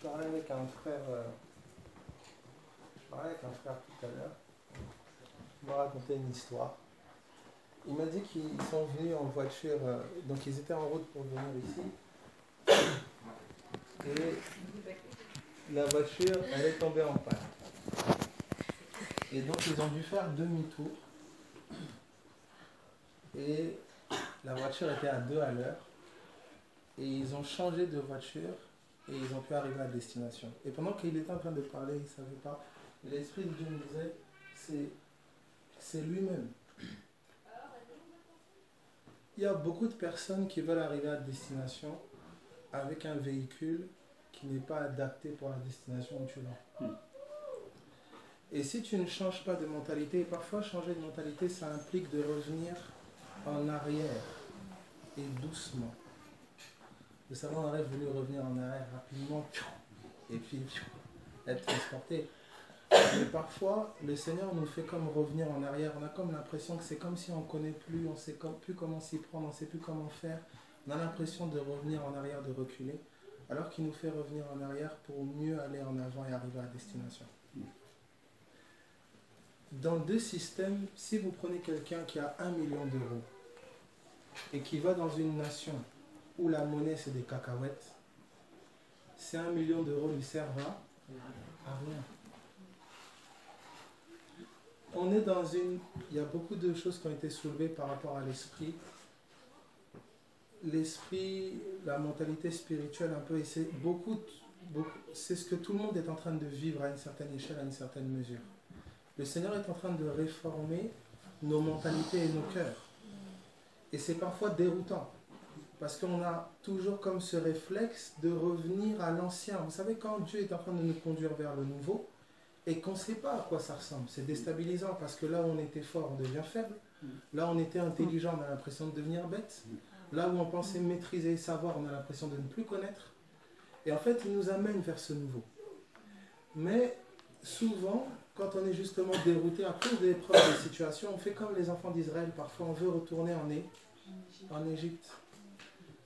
parlais avec un frère, tout à l'heure. Il m'a raconté une histoire. Il m'a dit qu'ils sont venus en voiture, donc ils étaient en route pour venir ici. Et la voiture, elle est tombée en panne. Et donc ils ont dû faire demi-tour. Et la voiture était à 2 à l'heure. Et ils ont changé de voiture et ils ont pu arriver à destination. Et pendant qu'il était en train de parler, il ne savait pas. L'Esprit de Dieu me disait, c'est lui-même. Il y a beaucoup de personnes qui veulent arriver à destination avec un véhicule qui n'est pas adapté pour la destination où tu vas. Et si tu ne changes pas de mentalité, et parfois changer de mentalité, ça implique de revenir en arrière et doucement. Vous savez, on aurait voulu revenir en arrière rapidement et puis être transporté. Mais parfois, le Seigneur nous fait comme revenir en arrière. On a comme l'impression que c'est comme si on ne connaît plus, on ne sait plus comment s'y prendre, on ne sait plus comment faire. On a l'impression de revenir en arrière, de reculer, alors qu'il nous fait revenir en arrière pour mieux aller en avant et arriver à destination. Dans 2 systèmes, si vous prenez quelqu'un qui a 1 million d'euros et qui va dans une nation où la monnaie c'est des cacahuètes, ces 1 million d'euros lui servent à rien. On est dans une... Il y a beaucoup de choses qui ont été soulevées par rapport à l'esprit. L'esprit, la mentalité spirituelle un peu, et c'est c'est ce que tout le monde est en train de vivre à une certaine échelle, à une certaine mesure. Le Seigneur est en train de réformer nos mentalités et nos cœurs. Et c'est parfois déroutant. Parce qu'on a toujours comme ce réflexe de revenir à l'ancien. Vous savez, quand Dieu est en train de nous conduire vers le nouveau, et qu'on ne sait pas à quoi ça ressemble, c'est déstabilisant, parce que là où on était fort, on devient faible. Là où on était intelligent, on a l'impression de devenir bête. Là où on pensait maîtriser et savoir, on a l'impression de ne plus connaître. Et en fait, il nous amène vers ce nouveau. Mais souvent, quand on est justement dérouté à cause des épreuves des situations, on fait comme les enfants d'Israël. Parfois, on veut retourner en Égypte.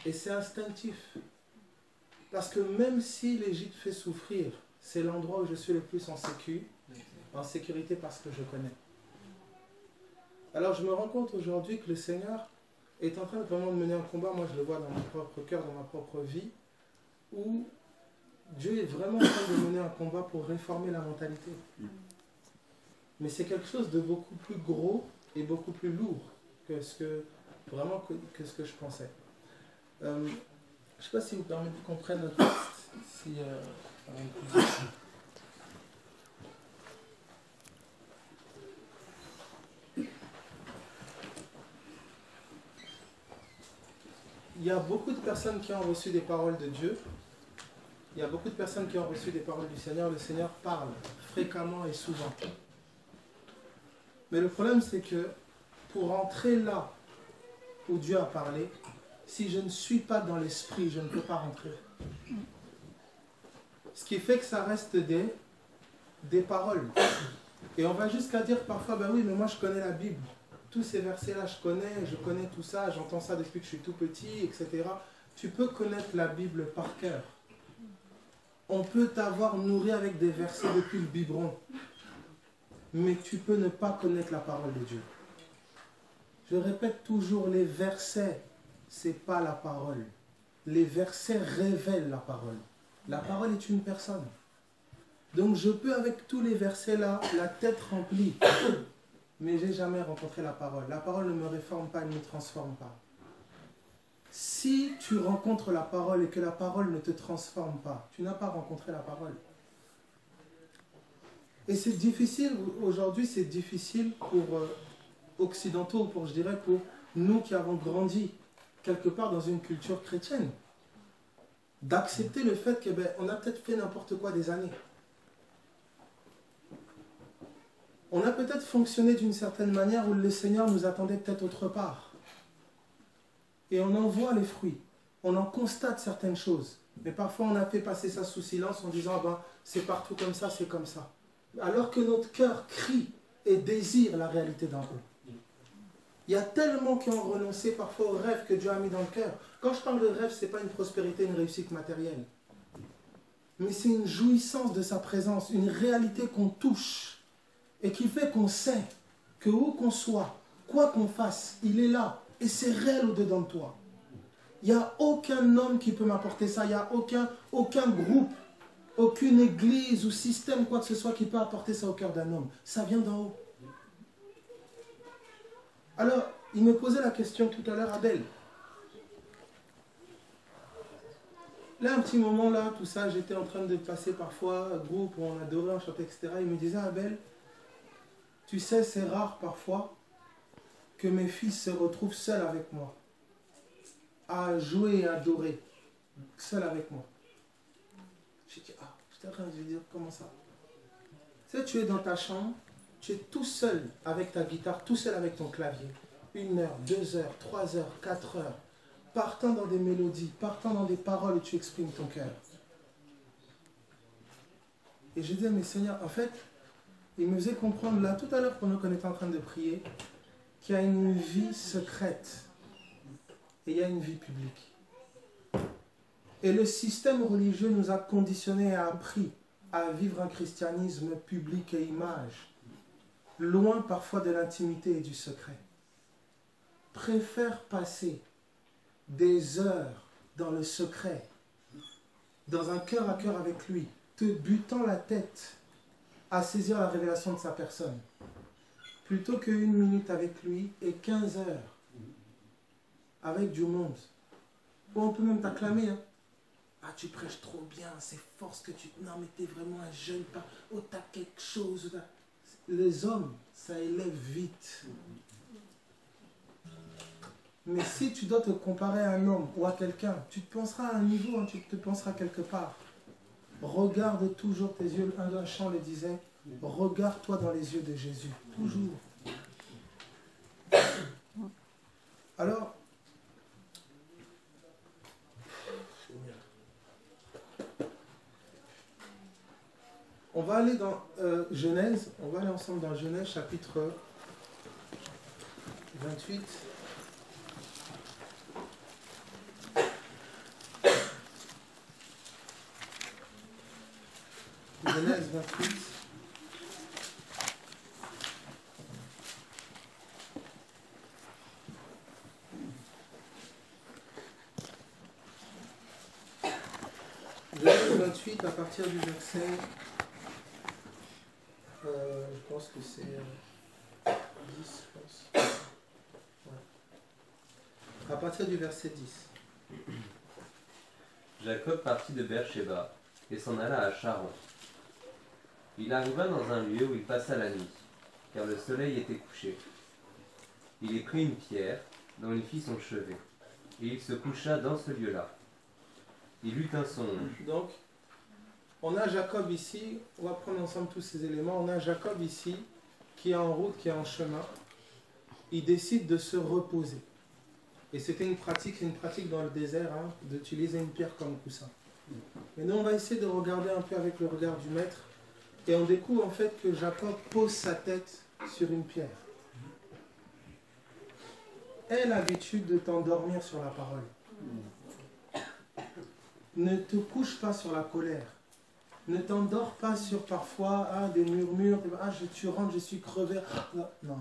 Et c'est instinctif. Parce que même si l'Égypte fait souffrir, c'est l'endroit où je suis le plus en sécurité parce que je connais. Alors je me rends compte aujourd'hui que le Seigneur est en train de vraiment mener un combat, moi je le vois dans mon propre cœur, dans ma propre vie, où Dieu est vraiment en train de mener un combat pour réformer la mentalité. Mais c'est quelque chose de beaucoup plus gros et beaucoup plus lourd que ce que je pensais. Je ne sais pas si vous permettez qu'on prenne notre texte. Il y a beaucoup de personnes qui ont reçu des paroles de Dieu. Il y a beaucoup de personnes qui ont reçu des paroles du Seigneur. Le Seigneur parle fréquemment et souvent. Mais le problème, c'est que pour entrer là où Dieu a parlé, si je ne suis pas dans l'esprit, je ne peux pas rentrer. Ce qui fait que ça reste des paroles. Et on va jusqu'à dire parfois, ben oui, mais moi je connais la Bible. Tous ces versets-là, je connais tout ça, j'entends ça depuis que je suis tout petit, etc. Tu peux connaître la Bible par cœur. On peut t'avoir nourri avec des versets depuis le biberon. Mais tu peux ne pas connaître la parole de Dieu. Je répète toujours, les versets, ce n'est pas la parole. Les versets révèlent la parole. La parole est une personne. Donc je peux avec tous les versets là, la tête remplie, mais je n'ai jamais rencontré la parole. La parole ne me réforme pas, elle ne me transforme pas. Si tu rencontres la parole et que la parole ne te transforme pas, tu n'as pas rencontré la parole. Et c'est difficile, aujourd'hui c'est difficile pour occidentaux, pour nous qui avons grandi quelque part dans une culture chrétienne, d'accepter le fait qu'on a peut-être fait n'importe quoi des années. On a peut-être fonctionné d'une certaine manière où le Seigneur nous attendait peut-être autre part. Et on en voit les fruits. On en constate certaines choses. Mais parfois on a fait passer ça sous silence en disant c'est partout comme ça, c'est comme ça. Alors que notre cœur crie et désire la réalité d'en haut. Il y a tellement qui ont renoncé parfois aux rêves que Dieu a mis dans le cœur. Quand je parle de rêve, ce n'est pas une prospérité, une réussite matérielle. mais c'est une jouissance de sa présence, une réalité qu'on touche et qui fait qu'on sait que où qu'on soit, quoi qu'on fasse, il est là et c'est réel au-dedans de toi. Il n'y a aucun homme qui peut m'apporter ça, il n'y a aucun groupe, aucune église ou système, quoi que ce soit, qui peut apporter ça au cœur d'un homme. Ça vient d'en haut. Alors, il me posait la question tout à l'heure, Abel. Là, un petit moment, là, tout ça, j'étais en train de passer parfois, un groupe où on adorait, on chantait, etc. Il me disait, Abel, tu sais, c'est rare parfois que mes fils se retrouvent seuls avec moi, à jouer et adorer, seuls avec moi. J'ai dit, ah, j'étais en train de dire, comment ça? Tu sais, tu es dans ta chambre, tu es tout seul avec ta guitare, tout seul avec ton clavier. 1 heure, 2 heures, 3 heures, 4 heures, partant dans des mélodies, partant dans des paroles où tu exprimes ton cœur. Et je disais, mais Seigneur, en fait, il me faisait comprendre là, tout à l'heure, pendant qu'on était en train de prier, qu'il y a une vie secrète et il y a une vie publique. Et le système religieux nous a conditionnés et a appris à vivre un christianisme public et image, loin parfois de l'intimité et du secret. Préfère passer des heures dans le secret, dans un cœur à cœur avec lui, te butant la tête à saisir la révélation de sa personne, plutôt que 1 minute avec lui et 15 heures avec du monde. Ou on peut même t'acclamer. Hein. Ah, tu prêches trop bien, c'est fort ce que tu... Non, mais t'es vraiment un jeune pas. Oh, t'as quelque chose. Les hommes, ça élève vite. Mais si tu dois te comparer à un homme ou à quelqu'un, tu te penseras à un niveau, hein, tu te penseras quelque part. Regarde toujours tes yeux. Un chant le disait, regarde-toi dans les yeux de Jésus. Toujours. Alors, on va aller dans Genèse, on va aller ensemble dans Genèse chapitre 28. Genèse 28. Genèse 28 à partir du verset, je pense que c'est 10, je pense. Ouais. À partir du verset 10. Jacob partit de Beer-Shéba et s'en alla à Charan. Il arriva dans un lieu où il passa la nuit, car le soleil était couché. Il y prit une pierre, dont il fit son chevet, et il se coucha dans ce lieu-là. Il eut un songe. Donc, on a Jacob ici, on va prendre ensemble tous ces éléments. On a Jacob ici, qui est en route, qui est en chemin. Il décide de se reposer. Et c'était une pratique dans le désert, hein, d'utiliser une pierre comme coussin. Mais nous, on va essayer de regarder un peu avec le regard du maître. Et on découvre en fait que Jacob pose sa tête sur une pierre. Aie l'habitude de t'endormir sur la parole. Ne te couche pas sur la colère. Ne t'endors pas sur parfois des murmures. Tu rentres, je suis crevé. Non.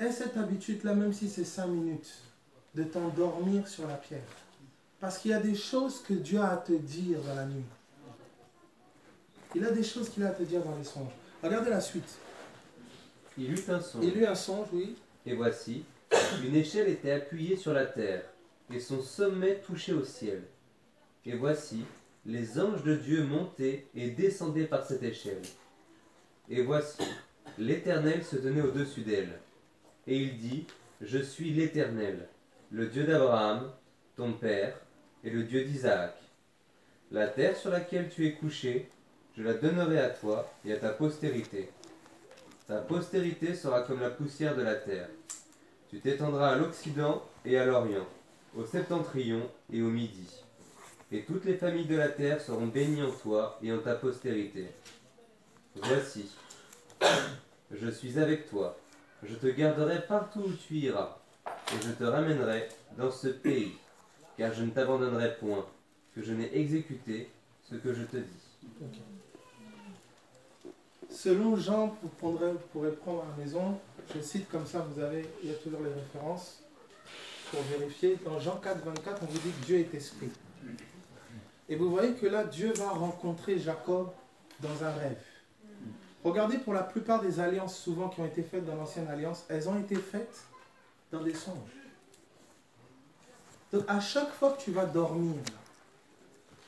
Aie cette habitude-là, même si c'est 5 minutes, de t'endormir sur la pierre. Parce qu'il y a des choses que Dieu a à te dire dans la nuit. Il a des choses qu'il a à te dire dans les songes. Regardez la suite. Il eut un songe. Il eut un songe, oui. Et voici, une échelle était appuyée sur la terre, et son sommet touchait au ciel. Et voici, les anges de Dieu montaient et descendaient par cette échelle. Et voici, l'Éternel se tenait au-dessus d'elle. Et il dit, je suis l'Éternel, le Dieu d'Abraham, ton père, et le Dieu d'Isaac. La terre sur laquelle tu es couché, je la donnerai à toi et à ta postérité. Ta postérité sera comme la poussière de la terre. Tu t'étendras à l'Occident et à l'Orient, au septentrion et au Midi. Et toutes les familles de la terre seront bénies en toi et en ta postérité. Voici, je suis avec toi, je te garderai partout où tu iras, et je te ramènerai dans ce pays, car je ne t'abandonnerai point. que je n'ai exécuté ce que je te dis. Ok. Selon Jean, vous pourrez prendre à la maison, je cite comme ça, il y a toujours les références pour vérifier. Dans Jean 4, 24, on vous dit que Dieu est esprit. Et vous voyez que là, Dieu va rencontrer Jacob dans un rêve. Regardez, pour la plupart des alliances souvent qui ont été faites dans l'ancienne alliance, elles ont été faites dans des songes. Donc à chaque fois que tu vas dormir,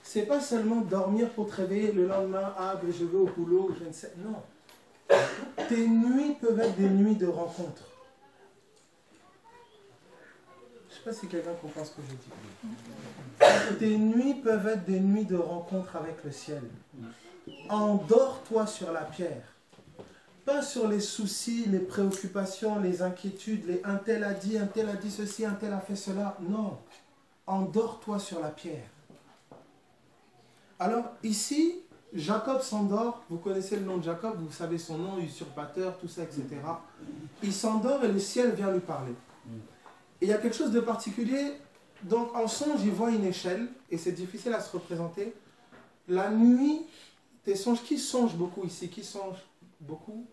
c'est pas seulement dormir pour te réveiller le lendemain, ah ben je vais au boulot, je ne sais, non. Tes nuits peuvent être des nuits de rencontre. Je ne sais pas si quelqu'un comprend ce que je dis. Tes nuits peuvent être des nuits de rencontre avec le ciel. Endors-toi sur la pierre. Pas sur les soucis, les préoccupations, les inquiétudes, les un tel a dit ceci, un tel a fait cela. Non. Endors-toi sur la pierre. Alors ici, Jacob s'endort. Vous connaissez le nom de Jacob, vous savez son nom, usurpateur, tout ça, etc. Il s'endort et le ciel vient lui parler. Et il y a quelque chose de particulier. Donc en songe, il voit une échelle et c'est difficile à se représenter. La nuit, tes songes, qui songe beaucoup ici? Qui songe beaucoup?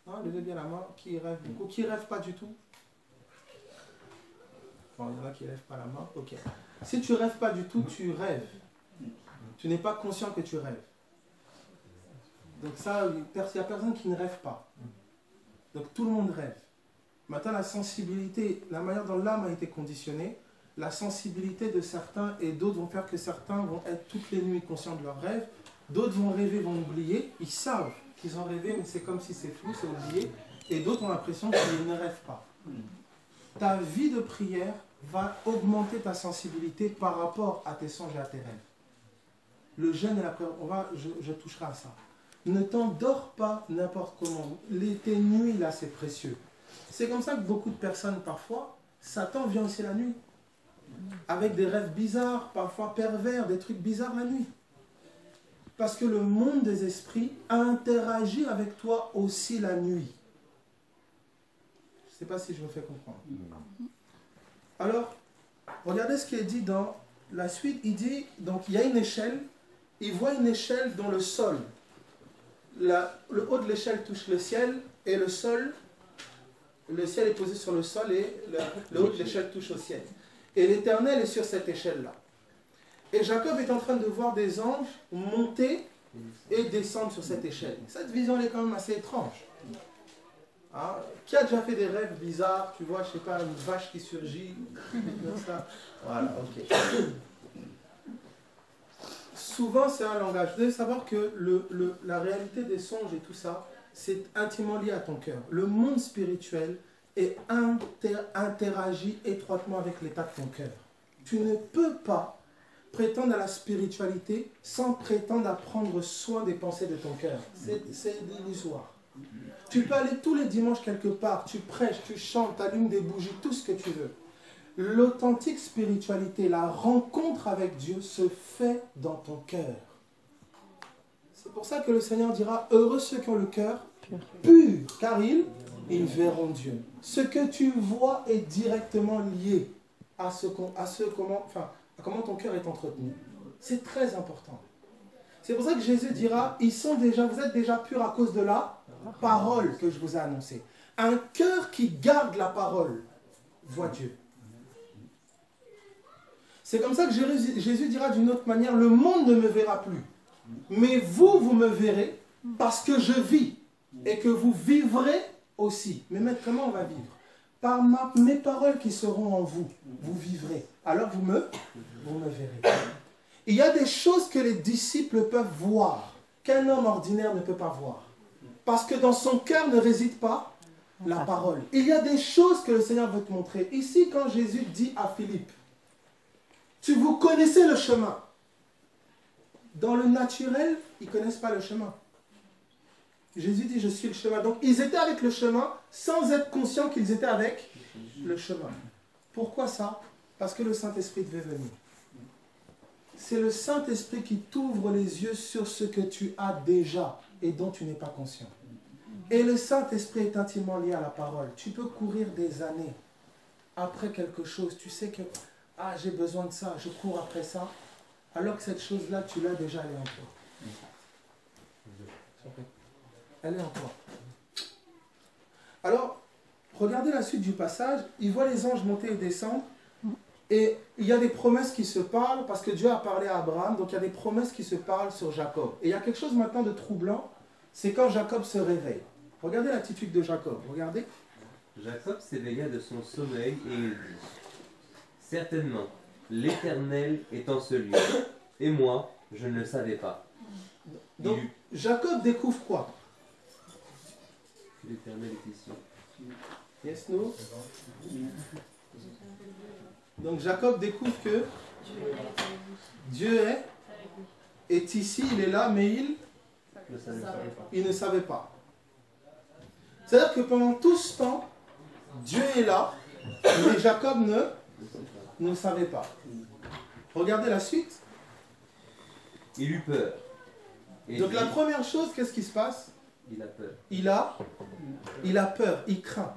Hein, levez bien la main. Qui rêve beaucoup? Qui rêve pas du tout? Bon, il y en a qui ne lèvent pas la main. Ok. Si tu rêves pas du tout, tu rêves. Tu n'es pas conscient que tu rêves. Donc ça, il n'y a personne qui ne rêve pas. Donc tout le monde rêve. Maintenant, la sensibilité, la manière dont l'âme a été conditionnée, la sensibilité de certains et d'autres vont faire que certains vont être toutes les nuits conscients de leurs rêves, d'autres vont rêver, vont oublier, ils savent qu'ils ont rêvé, mais c'est comme si c'est flou, c'est oublié, et d'autres ont l'impression qu'ils ne rêvent pas. Ta vie de prière va augmenter ta sensibilité par rapport à tes songes et à tes rêves. Le jeûne et la prière, je toucherai à ça. Ne t'endors pas n'importe comment. Tes nuits, là, c'est précieux. C'est comme ça que beaucoup de personnes, parfois, Satan vient aussi la nuit. Avec des rêves bizarres, parfois pervers, des trucs bizarres la nuit. Parce que le monde des esprits interagit avec toi aussi la nuit. Je ne sais pas si je me fais comprendre. Alors, regardez ce qui est dit dans la suite. Il dit, donc il y a une échelle. Il voit une échelle dans le sol. Le haut de l'échelle touche le ciel et le ciel est posé sur le sol et le haut de l'échelle touche au ciel. Et l'Éternel est sur cette échelle-là. Et Jacob est en train de voir des anges monter et descendre sur cette échelle. Cette vision elle est quand même assez étrange. Hein? Qui a déjà fait des rêves bizarres? Tu vois, je ne sais pas, une vache qui surgit. Ça. Voilà, ok. Souvent, c'est un langage. Vous devez savoir que la réalité des songes et tout ça, c'est intimement lié à ton cœur. Le monde spirituel interagit étroitement avec l'état de ton cœur. Tu ne peux pas prétendre à la spiritualité sans prétendre à prendre soin des pensées de ton cœur. C'est illusoire. Tu peux aller tous les dimanches quelque part, tu prêches, tu chantes, tu allumes des bougies, tout ce que tu veux. L'authentique spiritualité, la rencontre avec Dieu se fait dans ton cœur. C'est pour ça que le Seigneur dira, heureux ceux qui ont le cœur pur, car ils verront Dieu. Ce que tu vois est directement lié à comment ton cœur est entretenu. C'est très important. C'est pour ça que Jésus dira, vous êtes déjà purs à cause de la parole que je vous ai annoncée. Un cœur qui garde la parole voit Dieu. C'est comme ça que Jésus dira d'une autre manière, le monde ne me verra plus. Mais vous me verrez parce que je vis et que vous vivrez aussi. Mais maintenant, comment on va vivre? Par mes paroles qui seront en vous, vous vivrez. Alors vous me verrez. Il y a des choses que les disciples peuvent voir, qu'un homme ordinaire ne peut pas voir. Parce que dans son cœur ne réside pas la parole. Il y a des choses que le Seigneur veut te montrer. Ici, quand Jésus dit à Philippe, vous connaissez le chemin. Dans le naturel, ils ne connaissent pas le chemin. Jésus dit, je suis le chemin. Donc, ils étaient avec le chemin sans être conscients qu'ils étaient avec le chemin. Pourquoi ça? Parce que le Saint-Esprit devait venir. C'est le Saint-Esprit qui t'ouvre les yeux sur ce que tu as déjà et dont tu n'es pas conscient. Et le Saint-Esprit est intimement lié à la parole. Tu peux courir des années après quelque chose. Tu sais que ah j'ai besoin de ça, je cours après ça, alors que cette chose-là, tu l'as déjà, elle est en toi. Elle est en toi. Alors, regardez la suite du passage, il voit les anges monter et descendre, et il y a des promesses qui se parlent, parce que Dieu a parlé à Abraham, donc il y a des promesses qui se parlent sur Jacob. Et il y a quelque chose maintenant de troublant, c'est quand Jacob se réveille. Regardez l'attitude de Jacob, regardez. Jacob s'éveilla de son sommeil et il dit, certainement, l'Éternel est en ce lieu, et moi, je ne le savais pas. Donc, Jacob découvre quoi? L'Éternel est ici. Yes, no? Donc Jacob découvre que Dieu est ici, il est là, mais il ne savait pas. C'est-à-dire que pendant tout ce temps, Dieu est là, mais Jacob ne savait pas. Regardez la suite. Il eut peur. Et Donc dit, la première chose, qu'est-ce qui se passe? il a peur. Il a peur, il craint.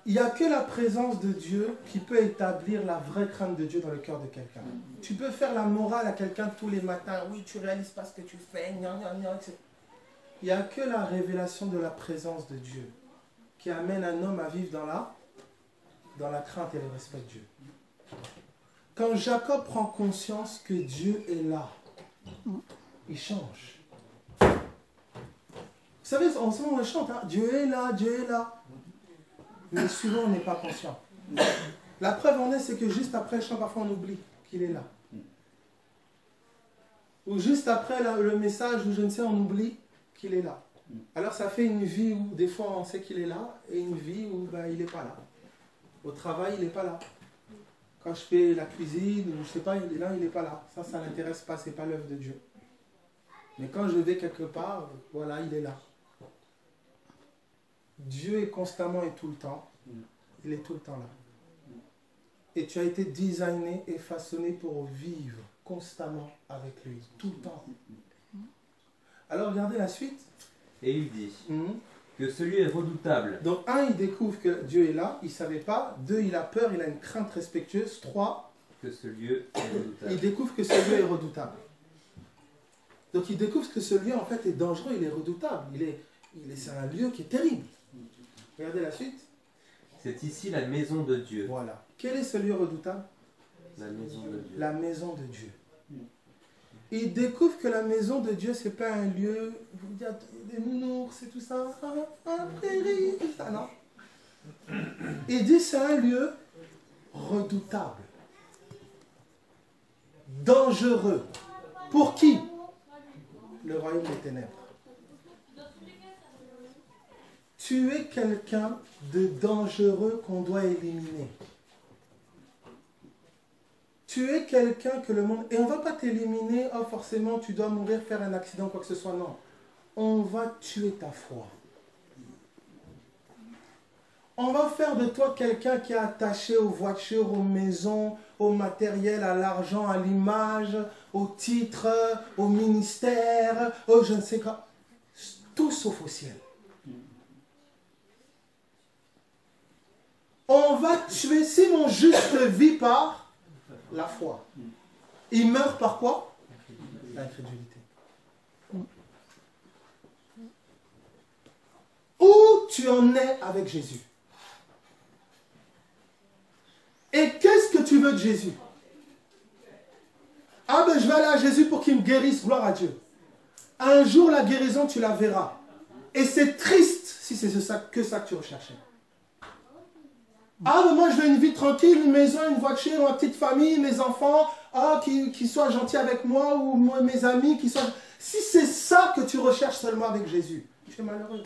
Il n'y a que la présence de Dieu qui peut établir la vraie crainte de Dieu dans le cœur de quelqu'un. Tu peux faire la morale à quelqu'un tous les matins. Oui, tu ne réalises pas ce que tu fais. Etc. Il n'y a que la révélation de la présence de Dieu qui amène un homme à vivre dans la crainte et le respect de Dieu. Quand Jacob prend conscience que Dieu est là, il change. Vous savez, en ce moment on chante, hein, Dieu est là, Dieu est là. Mais souvent on n'est pas conscient. La preuve en est, c'est que juste après le chant, parfois on oublie qu'il est là. Ou juste après le message, ou je ne sais, on oublie qu'il est là. Alors ça fait une vie où des fois on sait qu'il est là, et une vie où ben, il n'est pas là. Au travail, il n'est pas là. Quand je fais la cuisine, ou je ne sais pas, il est là, il n'est pas là. Ça ne l'intéresse pas, ce n'est pas l'œuvre de Dieu. Mais quand je vais quelque part, voilà, il est là. Dieu est constamment et tout le temps. Il est tout le temps là. Et tu as été designé et façonné pour vivre constamment avec lui, tout le temps. Alors regardez la suite. Et il dit que celui est redoutable. Donc un, il découvre que Dieu est là, il ne savait pas. Deux, il a peur, il a une crainte respectueuse. Trois, Que ce lieu est redoutable. il découvre que ce lieu est redoutable. Donc il découvre que ce lieu en fait est dangereux, il est redoutable. C'est un lieu qui est terrible. Regardez la suite. C'est ici la maison de Dieu. Voilà. Quel est ce lieu redoutable? La maison de Dieu. La maison de Dieu. Il découvre que la maison de Dieu, c'est pas un lieu où il y a des nounours et tout ça, prairie, tout ça, non. Il dit c'est un lieu redoutable, dangereux. Pour qui? Le royaume des ténèbres. Tu es quelqu'un de dangereux qu'on doit éliminer. Tu es quelqu'un que le monde... Et on ne va pas t'éliminer, oh forcément tu dois mourir, faire un accident, quoi que ce soit, non. On va tuer ta foi. On va faire de toi quelqu'un qui est attaché aux voitures, aux maisons, au matériel, à l'argent, à l'image, au titre, au ministère, au je ne sais quoi. Tout sauf au ciel. On va tuer, si mon juste vit par la foi. Il meurt par quoi? L'incrédulité. Où tu en es avec Jésus? Et qu'est-ce que tu veux de Jésus? Ah ben je vais aller à Jésus pour qu'il me guérisse, gloire à Dieu. Un jour la guérison tu la verras. Et c'est triste si c'est que ça que tu recherchais. Ah, mais moi je veux une vie tranquille, une maison, une voiture, ma petite famille, mes enfants, qui soient gentils avec moi, ou moi, mes amis, qui soient... Si c'est ça que tu recherches seulement avec Jésus, tu es malheureux.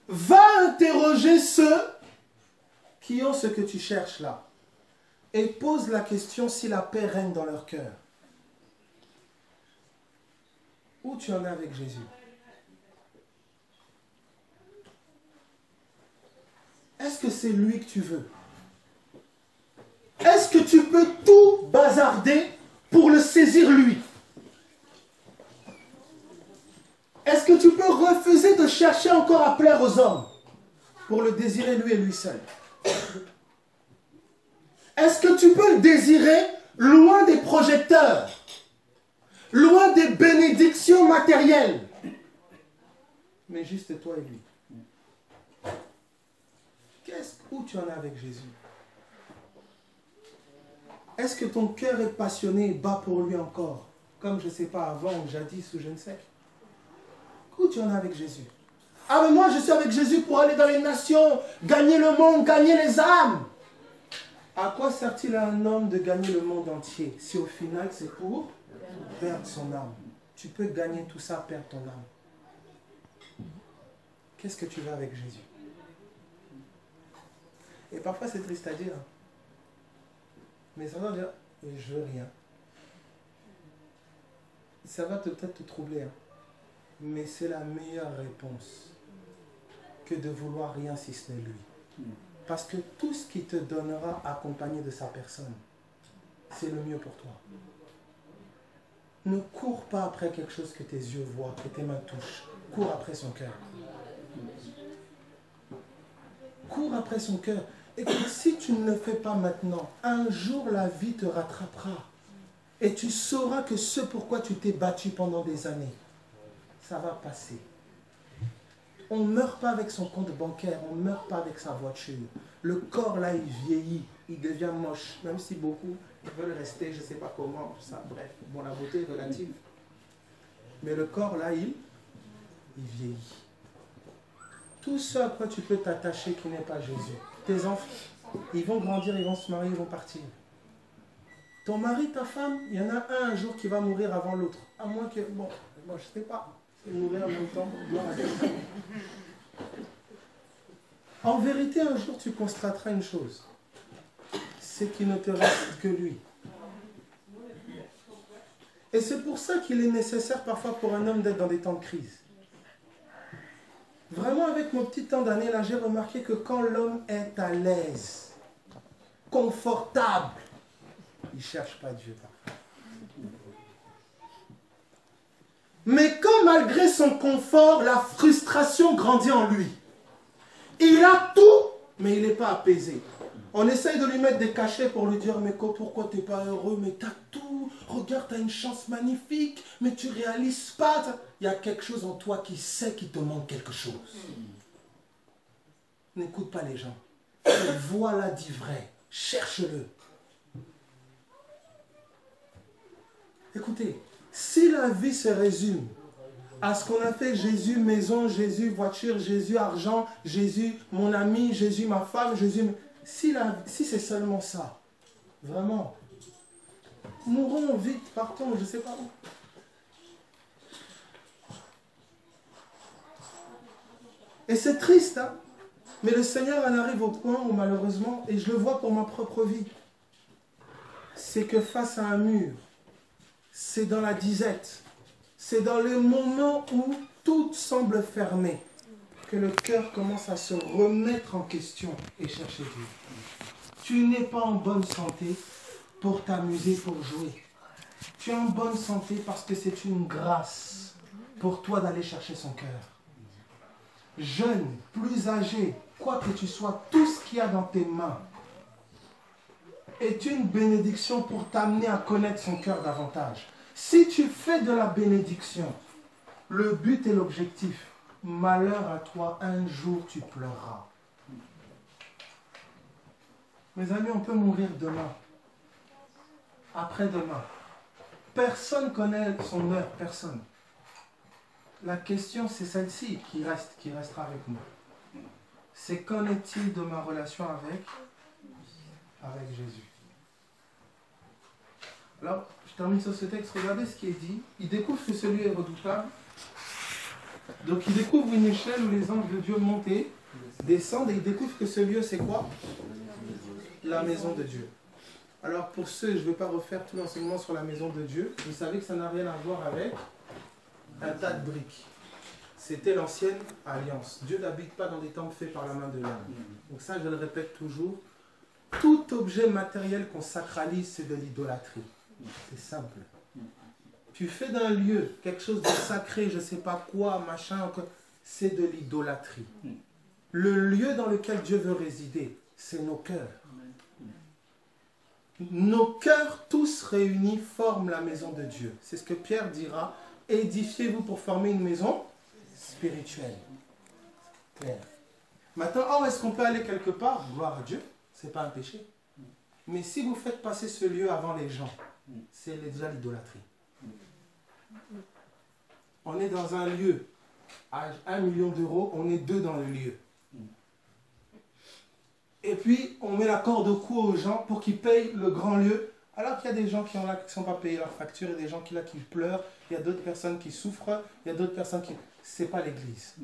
Va interroger ceux qui ont ce que tu cherches là. Et pose la question si la paix règne dans leur cœur. Où tu en es avec Jésus? Est-ce que c'est lui que tu veux? Est-ce que tu peux tout bazarder pour le saisir lui? Est-ce que tu peux refuser de chercher encore à plaire aux hommes pour le désirer lui et lui seul? Est-ce que tu peux le désirer loin des projecteurs, loin des bénédictions matérielles, mais juste toi et lui? Où tu en es avec Jésus? Est-ce que ton cœur est passionné et bat pour lui encore, comme je ne sais pas avant ou jadis ou je ne sais? Où tu en es avec Jésus? Ah mais moi je suis avec Jésus pour aller dans les nations, gagner le monde, gagner les âmes. À quoi sert-il à un homme de gagner le monde entier si au final c'est pour perdre son âme? Tu peux gagner tout ça, perdre ton âme. Qu'est-ce que tu veux avec Jésus? Et parfois c'est triste à dire. Mais ça va dire, je veux rien. Ça va peut-être te troubler. Hein. Mais c'est la meilleure réponse que de vouloir rien si ce n'est lui. Parce que tout ce qui te donnera accompagné de sa personne, c'est le mieux pour toi. Ne cours pas après quelque chose que tes yeux voient, que tes mains touchent. Cours après son cœur. Cours après son cœur. Et que si tu ne le fais pas maintenant, un jour la vie te rattrapera. Et tu sauras que ce pourquoi tu t'es battu pendant des années, ça va passer. On ne meurt pas avec son compte bancaire, on ne meurt pas avec sa voiture. Le corps là, il vieillit, il devient moche. Même si beaucoup veulent rester, je ne sais pas comment, ça, bref. Bon, la beauté est relative. Mais le corps là, il vieillit. Tout ce à quoi tu peux t'attacher qui n'est pas Jésus. Tes enfants, ils vont grandir, ils vont se marier, ils vont partir. Ton mari, ta femme, il y en a un jour qui va mourir avant l'autre. À moins que, bon, moi je ne sais pas, c'est mourir en même temps, gloire à Dieu. En vérité, un jour tu constateras une chose, c'est qu'il ne te reste que lui. Et c'est pour ça qu'il est nécessaire parfois pour un homme d'être dans des temps de crise. Vraiment, avec mon petit temps d'année, là, j'ai remarqué que quand l'homme est à l'aise, confortable, il ne cherche pas Dieu parfois. Mais quand malgré son confort, la frustration grandit en lui, il a tout, mais il n'est pas apaisé. On essaye de lui mettre des cachets pour lui dire, mais pourquoi tu n'es pas heureux? Mais tu as tout, regarde, tu as une chance magnifique, mais tu ne réalises pas. Il y a quelque chose en toi qui sait qu'il te manque quelque chose. N'écoute pas les gens. Voilà dit vrai. Cherche-le. Écoutez, si la vie se résume à ce qu'on a fait Jésus maison, Jésus voiture, Jésus argent, Jésus mon ami, Jésus ma femme, Jésus... Si c'est seulement ça, vraiment, mourons vite, partons, je ne sais pas où. Et c'est triste, hein? Mais le Seigneur en arrive au point où malheureusement, et je le vois pour ma propre vie, c'est que face à un mur, c'est dans la disette, c'est dans le moment où tout semble fermé, que le cœur commence à se remettre en question et chercher Dieu. Tu n'es pas en bonne santé pour t'amuser, pour jouer. Tu es en bonne santé parce que c'est une grâce pour toi d'aller chercher son cœur. Jeune, plus âgé, quoi que tu sois, tout ce qu'il y a dans tes mains est une bénédiction pour t'amener à connaître son cœur davantage. Si tu fais de la bénédiction, le but et l'objectif, malheur à toi, un jour tu pleureras. Mes amis, on peut mourir demain, après-demain. Personne ne connaît son heure, personne. La question, c'est celle-ci qui restera avec nous. C'est qu'en est-il de ma relation avec Jésus? Alors, je termine sur ce texte, regardez ce qui est dit. Il découvre que celui est redoutable. Donc il découvre une échelle où les anges de Dieu montent et descendent, et il découvre que ce lieu, c'est quoi? La maison de Dieu. Alors pour ceux, je ne vais pas refaire tout l'enseignement sur la maison de Dieu, vous savez que ça n'a rien à voir avec un tas de briques. C'était l'ancienne alliance. Dieu n'habite pas dans des temples faits par la main de l'homme. Donc ça, je le répète toujours, tout objet matériel qu'on sacralise, c'est de l'idolâtrie. C'est simple. Tu fais d'un lieu quelque chose de sacré, je ne sais pas quoi, machin, c'est de l'idolâtrie. Le lieu dans lequel Dieu veut résider, c'est nos cœurs. Nos cœurs tous réunis forment la maison de Dieu. C'est ce que Pierre dira. Édifiez-vous pour former une maison spirituelle. Claire. Maintenant, est-ce qu'on peut aller quelque part? Gloire à Dieu, ce n'est pas un péché. Mais si vous faites passer ce lieu avant les gens, c'est déjà l'idolâtrie. On est dans un lieu à 1 million d'euros, on est 2 dans le lieu. Et puis, on met la corde au cou aux gens pour qu'ils payent le grand lieu, alors qu'il y a des gens qui sont là, qui ne sont pas payés leurs factures, et des gens qui pleurent, il y a d'autres personnes qui souffrent, il y a d'autres personnes qui... C'est pas l'église.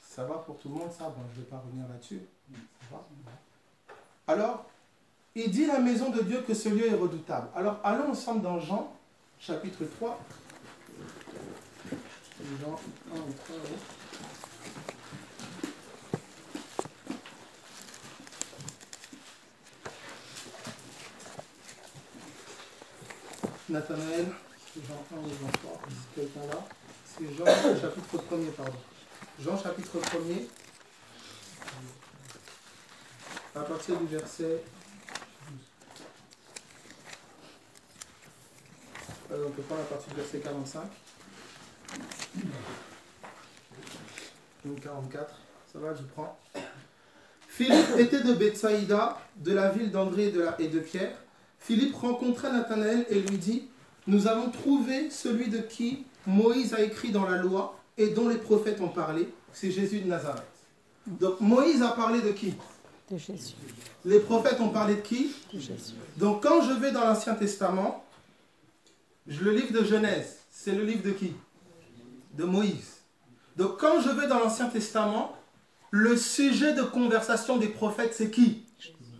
Ça va pour tout le monde, ça? Bon, je ne vais pas revenir là-dessus. Ça va? Alors, il dit la maison de Dieu que ce lieu est redoutable. Alors, allons ensemble dans Jean, chapitre 3. Jean 1 ou 3, oui. Nathanaël, Jean 1 ou Jean 3, quelqu'un là. C'est Jean chapitre 1er, pardon. Jean chapitre 1er, à partir du verset... on peut prendre à partir du verset 45. Ou 44. Ça va, je prends. Philippe était de Bethsaïda, de la ville d'André et de Pierre. Philippe rencontra Nathanaël et lui dit, « Nous avons trouvé celui de qui Moïse a écrit dans la loi et dont les prophètes ont parlé, c'est Jésus de Nazareth. » Donc Moïse a parlé de qui? De Jésus. Les prophètes ont parlé de qui? De Jésus. Donc quand je vais dans l'Ancien Testament, le livre de Genèse, c'est le livre de qui? De Moïse. Donc quand je vais dans l'Ancien Testament, le sujet de conversation des prophètes, c'est qui?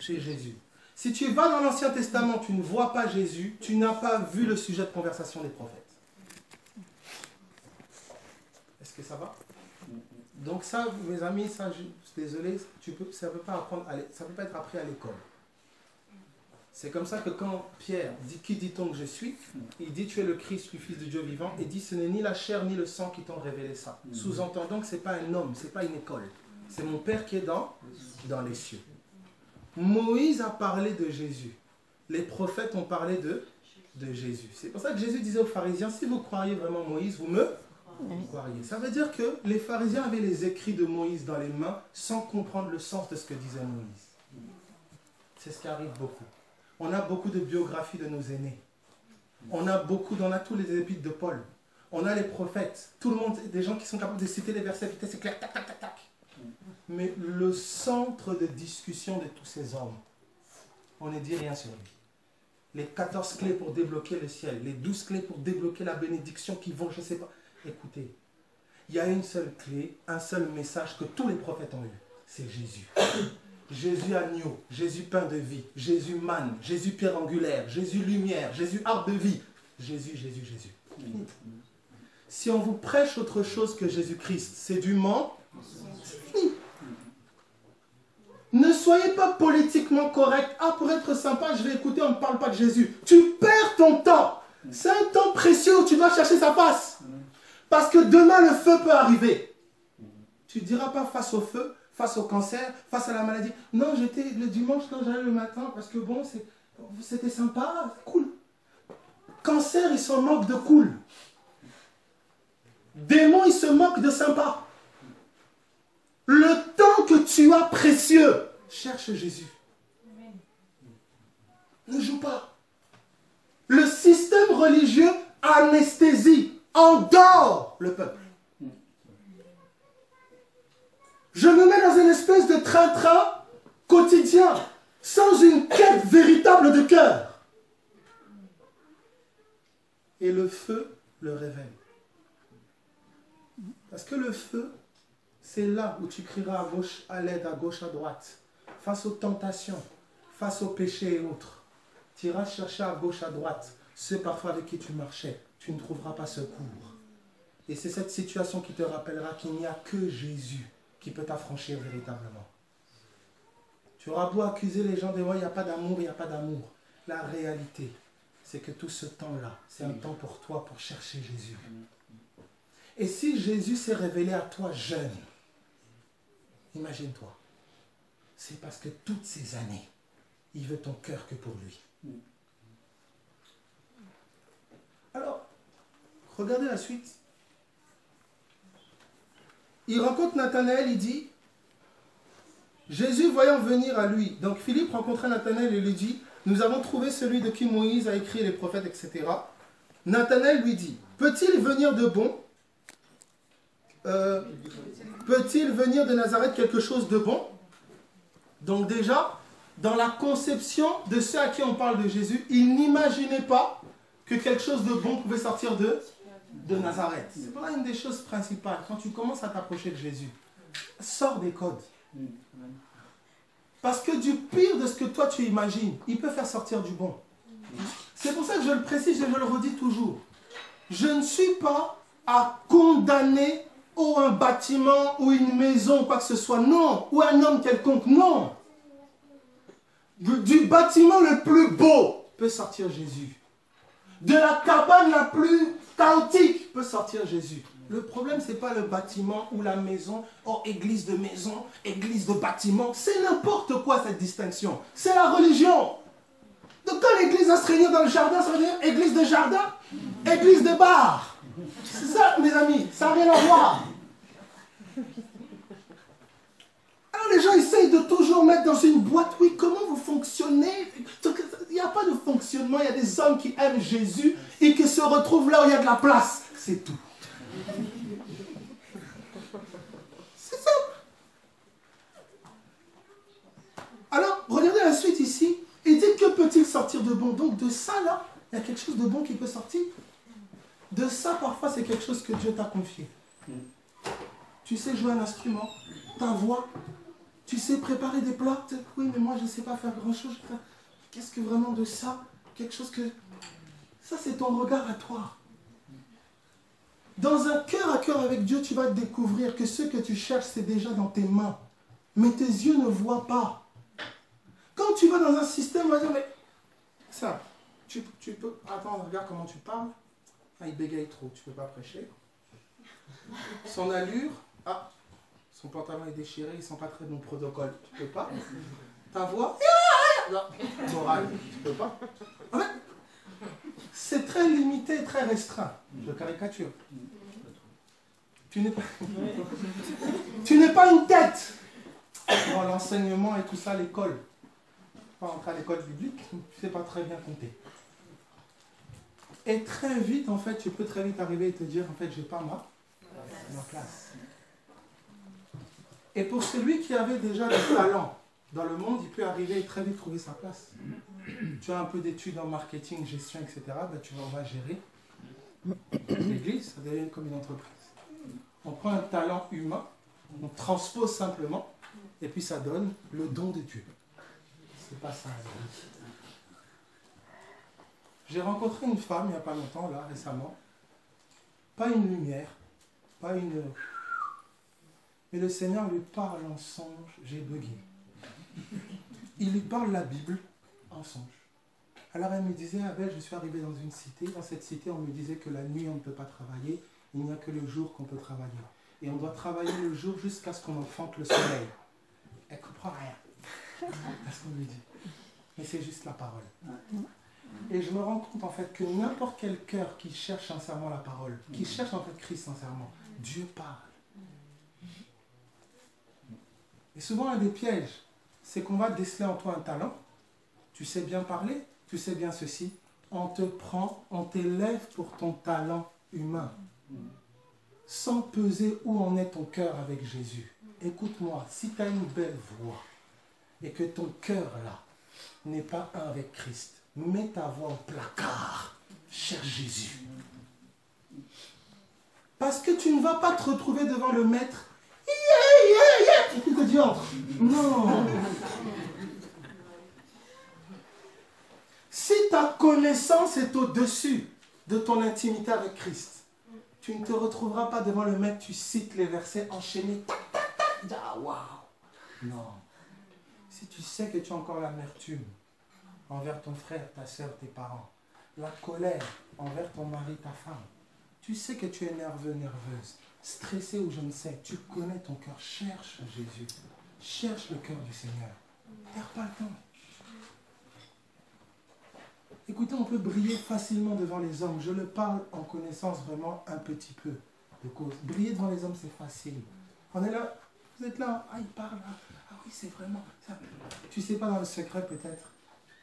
C'est Jésus. Si tu vas dans l'Ancien Testament, tu ne vois pas Jésus, tu n'as pas vu le sujet de conversation des prophètes. Est-ce que ça va? Donc ça, mes amis, ça, désolé, ça ne peut pas être appris à l'école. C'est comme ça que quand Pierre dit « Qui dit-on que je suis ?» Il dit « Tu es le Christ, le Fils de Dieu vivant. » Et dit « Ce n'est ni la chair ni le sang qui t'ont révélé ça. » Sous-entendant que ce n'est pas un homme, ce n'est pas une école. C'est mon Père qui est dans les cieux. Moïse a parlé de Jésus. Les prophètes ont parlé de Jésus. C'est pour ça que Jésus disait aux pharisiens, si vous croyez vraiment Moïse, vous me croiriez. Ça veut dire que les pharisiens avaient les écrits de Moïse dans les mains sans comprendre le sens de ce que disait Moïse. C'est ce qui arrive beaucoup. On a beaucoup de biographies de nos aînés. On a tous les épîtres de Paul. On a les prophètes. Tout le monde, des gens qui sont capables de citer les versets, c'est clair, tac, tac, tac, tac. Mais le centre de discussion de tous ces hommes, on ne dit rien sur lui. Les 14 clés pour débloquer le ciel, les 12 clés pour débloquer la bénédiction qui vont, je ne sais pas. Écoutez, il y a une seule clé, un seul message que tous les prophètes ont eu, c'est Jésus. Jésus agneau, Jésus pain de vie, Jésus manne, Jésus pierre angulaire, Jésus lumière, Jésus arbre de vie. Jésus, Jésus, Jésus. Si on vous prêche autre chose que Jésus-Christ, c'est du mensonge. Ne soyez pas politiquement correct. Ah, pour être sympa, je vais écouter, on ne parle pas de Jésus. Tu perds ton temps. C'est un temps précieux où tu dois chercher sa face. Parce que demain, le feu peut arriver. Tu ne diras pas face au feu, face au cancer, face à la maladie. Non, j'étais le dimanche quand j'allais le matin, parce que bon, c'était sympa, cool. Cancer, il se moque de cool. Démon, il se moque de sympa. Le temps que tu as précieux, cherche Jésus. Ne joue pas. Le système religieux anesthésie, endort le peuple. Je me mets dans une espèce de train-train quotidien, sans une quête véritable de cœur. Et le feu le révèle. Parce que le feu, c'est là où tu crieras à gauche, à l'aide, à gauche, à droite, face aux tentations, face aux péchés et autres. Tu iras chercher à gauche, à droite, ceux parfois avec qui tu marchais, tu ne trouveras pas secours. Et c'est cette situation qui te rappellera qu'il n'y a que Jésus qui peut t'affranchir véritablement. Tu auras beau accuser les gens de « il n'y a pas d'amour, il n'y a pas d'amour ». La réalité, c'est que tout ce temps-là, c'est un temps pour toi pour chercher Jésus. Et si Jésus s'est révélé à toi jeune, imagine-toi, c'est parce que toutes ces années, il veut ton cœur que pour lui. Alors, regardez la suite. Il rencontre Nathanaël, il dit, Jésus voyant venir à lui. Donc Philippe rencontra Nathanaël et lui dit, nous avons trouvé celui de qui Moïse a écrit les prophètes, etc. Nathanaël lui dit, peut-il venir de bon? Peut-il venir de Nazareth quelque chose de bon? Donc déjà, dans la conception de ceux à qui on parle de Jésus, ils n'imaginaient pas que quelque chose de bon pouvait sortir de Nazareth. C'est pas une des choses principales. Quand tu commences à t'approcher de Jésus, sors des codes. Parce que du pire de ce que toi tu imagines, il peut faire sortir du bon. C'est pour ça que je le précise et je le redis toujours. Je ne suis pas à condamner ou un bâtiment ou une maison, quoi que ce soit, non. Ou un homme quelconque, non. Du bâtiment le plus beau peut sortir Jésus. De la cabane la plus chaotique peut sortir Jésus. Le problème, ce n'est pas le bâtiment ou la maison, oh, église de maison, église de bâtiment. C'est n'importe quoi cette distinction. C'est la religion. Donc quand l'église va se réunir dans le jardin, ça veut dire église de jardin, église de bar. C'est ça, mes amis, ça n'a rien à voir. Alors les gens essayent de toujours mettre dans une boîte, oui, comment vous fonctionnez? Il n'y a pas de fonctionnement, il y a des hommes qui aiment Jésus et qui se retrouvent là où il y a de la place. C'est tout. C'est simple. Alors, regardez la suite ici. Il dit, que peut-il sortir de bon? Donc de ça, là, il y a quelque chose de bon qui peut sortir. De ça, parfois, c'est quelque chose que Dieu t'a confié. Tu sais jouer un instrument, ta voix. Tu sais préparer des plats. Oui, mais moi, je ne sais pas faire grand-chose. Qu'est-ce que vraiment de ça? Quelque chose que... Ça, c'est ton regard à toi. Dans un cœur à cœur avec Dieu, tu vas découvrir que ce que tu cherches, c'est déjà dans tes mains. Mais tes yeux ne voient pas. Quand tu vas dans un système, on va dire, mais ça, tu peux... Attends, regarde comment tu parles. Ah, il bégaye trop, tu ne peux pas prêcher. Son allure, ah, son pantalon est déchiré, il ne sent pas très bon protocole, tu ne peux pas. Ta voix, non, morale, tu ne peux pas. En fait, c'est très limité, très restreint. Je caricature. Tu n'es pas une tête. Dans l'enseignement et tout ça, l'école. Pas entrer à l'école biblique, tu ne sais pas très bien compter. Et très vite, en fait, tu peux très vite arriver et te dire, en fait, je n'ai pas ma place. Et pour celui qui avait déjà le talent dans le monde, il peut arriver et très vite trouver sa place. Tu as un peu d'études en marketing, gestion, etc. Ben, on va gérer l'église, ça devient comme une entreprise. On prend un talent humain, on transpose simplement, et puis ça donne le don de Dieu. C'est pas ça. J'ai rencontré une femme il n'y a pas longtemps, là, récemment. Pas une lumière, pas une... Mais le Seigneur lui parle en songe, j'ai bugué. Il lui parle la Bible en songe. Alors elle me disait, Abel, je suis arrivé dans une cité. Dans cette cité, on me disait que la nuit, on ne peut pas travailler. Il n'y a que le jour qu'on peut travailler. Et on doit travailler le jour jusqu'à ce qu'on enfante le soleil. Elle ne comprend rien. C'est ce qu'on lui dit. Mais c'est juste la parole. Et je me rends compte en fait que n'importe quel cœur qui cherche sincèrement la parole, qui cherche en fait Christ sincèrement, Dieu parle. Et souvent un des pièges, c'est qu'on va déceler en toi un talent. Tu sais bien parler, tu sais bien ceci. On te prend, on t'élève pour ton talent humain. Sans peser où en est ton cœur avec Jésus. Écoute-moi, si tu as une belle voix et que ton cœur là n'est pas un avec Christ, mets ta voix au placard. Cherche Jésus. Parce que tu ne vas pas te retrouver devant le maître. Et puis te dire, non. Si ta connaissance est au-dessus de ton intimité avec Christ, tu ne te retrouveras pas devant le maître, tu cites les versets enchaînés. Ah, waouh. Non. Si tu sais que tu as encore l'amertume envers ton frère, ta soeur, tes parents, la colère envers ton mari, ta femme. Tu sais que tu es nerveux, nerveuse, stressé ou je ne sais. Tu connais ton cœur. Cherche Jésus. Cherche le cœur du Seigneur. Perds pas le temps. Écoutez, on peut briller facilement devant les hommes. Je le parle en connaissance vraiment un petit peu de cause. Briller devant les hommes, c'est facile. On est là, vous êtes là, ah, il parle là. Ah oui, c'est vraiment ça. Tu sais pas dans le secret peut-être.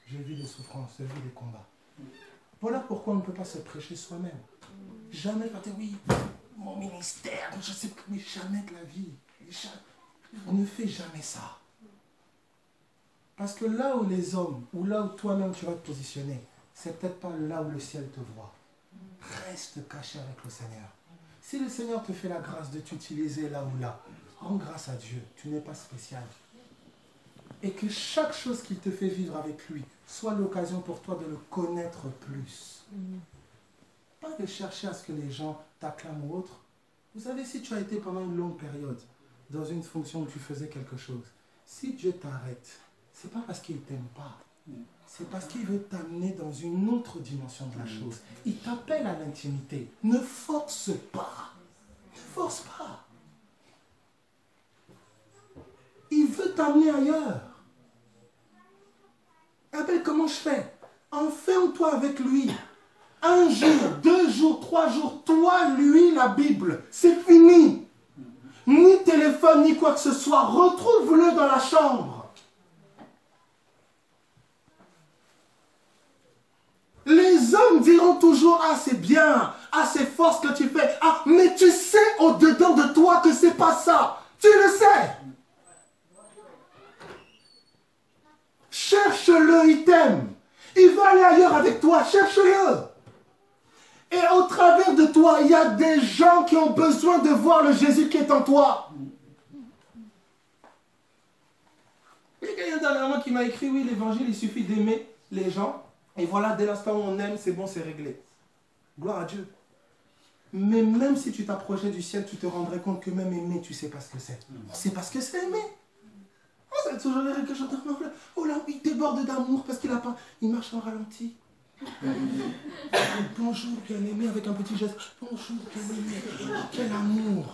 Je vis des souffrances, je vis des combats. Voilà pourquoi on ne peut pas se prêcher soi-même. Jamais pas dire oui, mon ministère, je sais que, mais jamais de la vie. On ne fait jamais ça. Parce que là où les hommes, ou là où toi-même tu vas te positionner, c'est peut-être pas là où le ciel te voit. Reste caché avec le Seigneur. Si le Seigneur te fait la grâce de t'utiliser là ou là, rends grâce à Dieu, tu n'es pas spécial. Et que chaque chose qu'il te fait vivre avec lui soit l'occasion pour toi de le connaître plus. Pas de chercher à ce que les gens t'acclament ou autre. Vous savez, si tu as été pendant une longue période dans une fonction où tu faisais quelque chose, si Dieu t'arrête, c'est pas parce qu'il ne t'aime pas. C'est parce qu'il veut t'amener dans une autre dimension de la chose. Il t'appelle à l'intimité. Ne force pas. Ne force pas. Il veut t'amener ailleurs. Ah ben, comment je fais? Enferme-toi avec lui. 1 jour, 2 jours, 3 jours, toi, lui, la Bible. C'est fini. Ni téléphone, ni quoi que ce soit. Retrouve-le dans la chambre. Les hommes diront toujours, ah c'est bien, ah c'est fort ce que tu fais, ah mais tu sais au-dedans de toi que c'est pas ça, tu le sais. Cherche-le, il t'aime, il va aller ailleurs avec toi, cherche-le. Et au travers de toi, il y a des gens qui ont besoin de voir le Jésus qui est en toi. Il y a quelqu'un dernièrement qui m'a écrit, oui l'évangile il suffit d'aimer les gens. Et voilà, dès l'instant où on aime, c'est bon, c'est réglé. Gloire à Dieu. Mais même si tu t'approchais du ciel, tu te rendrais compte que même aimer, tu ne sais pas ce que c'est. C'est parce que c'est aimer. On a toujours quelque chose de... Oh là, il déborde d'amour parce qu'il a pas... Il marche en ralenti. Bonjour, bien-aimé, avec un petit geste. Bonjour, bien-aimé. Oh, quel amour.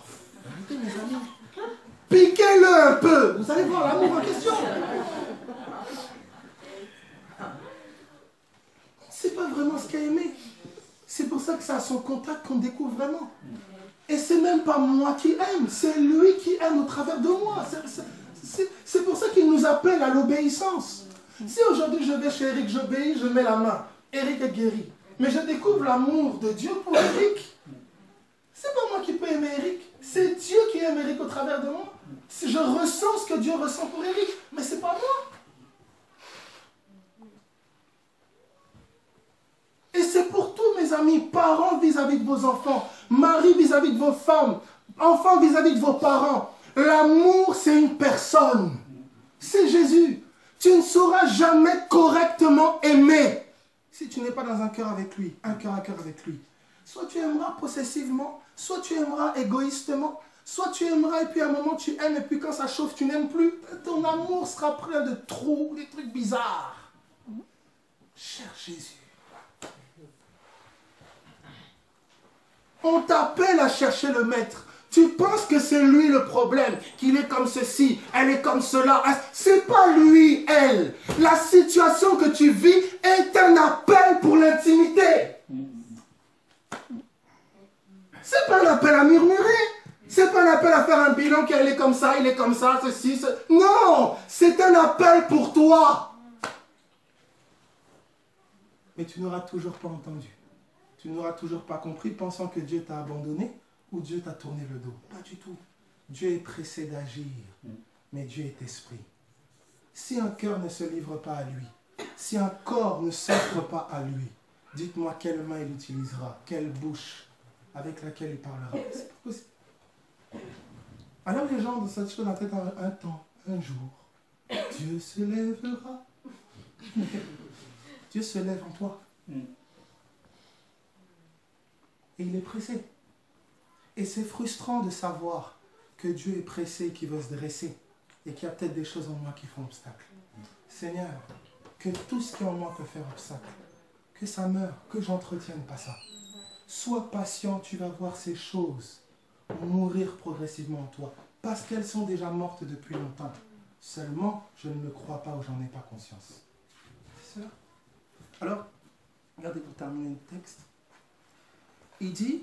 Regardez, mes amis. Piquez-le un peu. Vous allez voir l'amour en question. C'est pas vraiment ce qu'il a aimé. C'est pour ça que c'est à son contact qu'on découvre vraiment. Et c'est même pas moi qui aime, c'est lui qui aime au travers de moi. C'est pour ça qu'il nous appelle à l'obéissance. Si aujourd'hui je vais chez Eric, j'obéis, je mets la main. Eric est guéri. Mais je découvre l'amour de Dieu pour Eric. C'est pas moi qui peux aimer Eric. C'est Dieu qui aime Eric au travers de moi. Je ressens ce que Dieu ressent pour Eric. Mais c'est pas moi. Et c'est pour tous mes amis, parents vis-à-vis de vos enfants, mari vis-à-vis de vos femmes, enfants vis-à-vis de vos parents. L'amour, c'est une personne. C'est Jésus. Tu ne sauras jamais correctement aimer si tu n'es pas dans un cœur avec lui, un cœur à cœur avec lui. Soit tu aimeras possessivement, soit tu aimeras égoïstement, soit tu aimeras et puis à un moment tu aimes et puis quand ça chauffe, tu n'aimes plus. Ton amour sera plein de trous, des trucs bizarres. Cherche Jésus. On t'appelle à chercher le maître. Tu penses que c'est lui le problème, qu'il est comme ceci, elle est comme cela. C'est pas lui, elle. La situation que tu vis est un appel pour l'intimité. C'est pas un appel à murmurer. C'est pas un appel à faire un bilan qu'elle est comme ça, il est comme ça, ceci, ce... Non, c'est un appel pour toi. Mais tu n'auras toujours pas entendu. Tu n'auras toujours pas compris, pensant que Dieu t'a abandonné ou Dieu t'a tourné le dos. Pas du tout. Dieu est pressé d'agir, mais Dieu est esprit. Si un cœur ne se livre pas à lui, si un corps ne s'offre pas à lui, dites-moi quelle main il utilisera, quelle bouche avec laquelle il parlera. C'est pas possible. Alors les gens de cette chose dans la tête un temps, un jour, Dieu se lèvera. Dieu se lève en toi. Et il est pressé. Et c'est frustrant de savoir que Dieu est pressé, qu'il veut se dresser et qu'il y a peut-être des choses en moi qui font obstacle. Seigneur, que tout ce qui est en moi peut faire obstacle que ça meure, que j'entretienne pas ça. Sois patient, tu vas voir ces choses mourir progressivement en toi, parce qu'elles sont déjà mortes depuis longtemps. Seulement, je ne le crois pas ou j'en ai pas conscience. C'est cela. Alors, regardez pour terminer le texte. Il dit,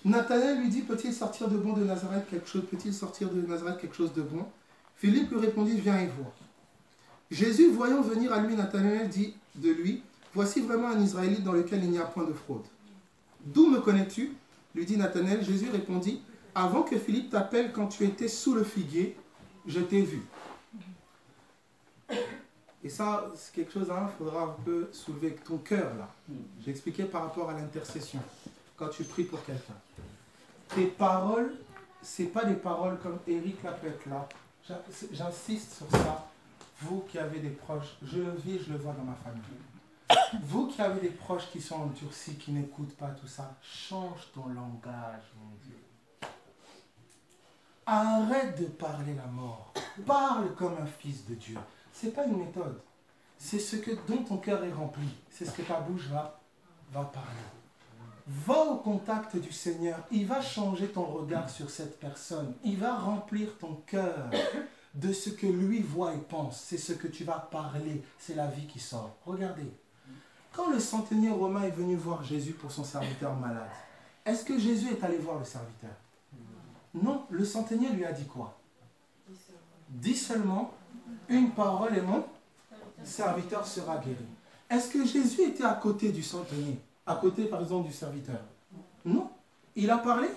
Nathanaël lui dit, peut-il sortir de bon de Nazareth quelque chose, peut-il sortir de Nazareth quelque chose de bon? Philippe lui répondit, viens et vois. Jésus, voyant venir à lui Nathanaël, dit de lui, voici vraiment un Israélite dans lequel il n'y a point de fraude. D'où me connais-tu? Lui dit Nathanaël. Jésus répondit, avant que Philippe t'appelle quand tu étais sous le figuier, je t'ai vu. Et ça, c'est quelque chose, il faudra un peu soulever ton cœur là. J'ai expliqué par rapport à l'intercession. Quand tu pries pour quelqu'un. Tes paroles, ce n'est pas des paroles comme Eric là peut être là. J'insiste sur ça. Vous qui avez des proches, je le vis, je le vois dans ma famille. Vous qui avez des proches qui sont endurcis, qui n'écoutent pas tout ça, change ton langage, mon Dieu. Arrête de parler la mort. Parle comme un fils de Dieu. Ce n'est pas une méthode. C'est ce dont ton cœur est rempli. C'est ce que ta bouche va parler. Va au contact du Seigneur. Il va changer ton regard sur cette personne. Il va remplir ton cœur de ce que lui voit et pense. C'est ce que tu vas parler. C'est la vie qui sort. Regardez. Quand le centenier romain est venu voir Jésus pour son serviteur malade, est-ce que Jésus est allé voir le serviteur? Non, le centenier lui a dit quoi? Dis seulement, une parole et mon serviteur sera guéri. Est-ce que Jésus était à côté du centenier? À côté, par exemple, du serviteur? Non. Il a parlé?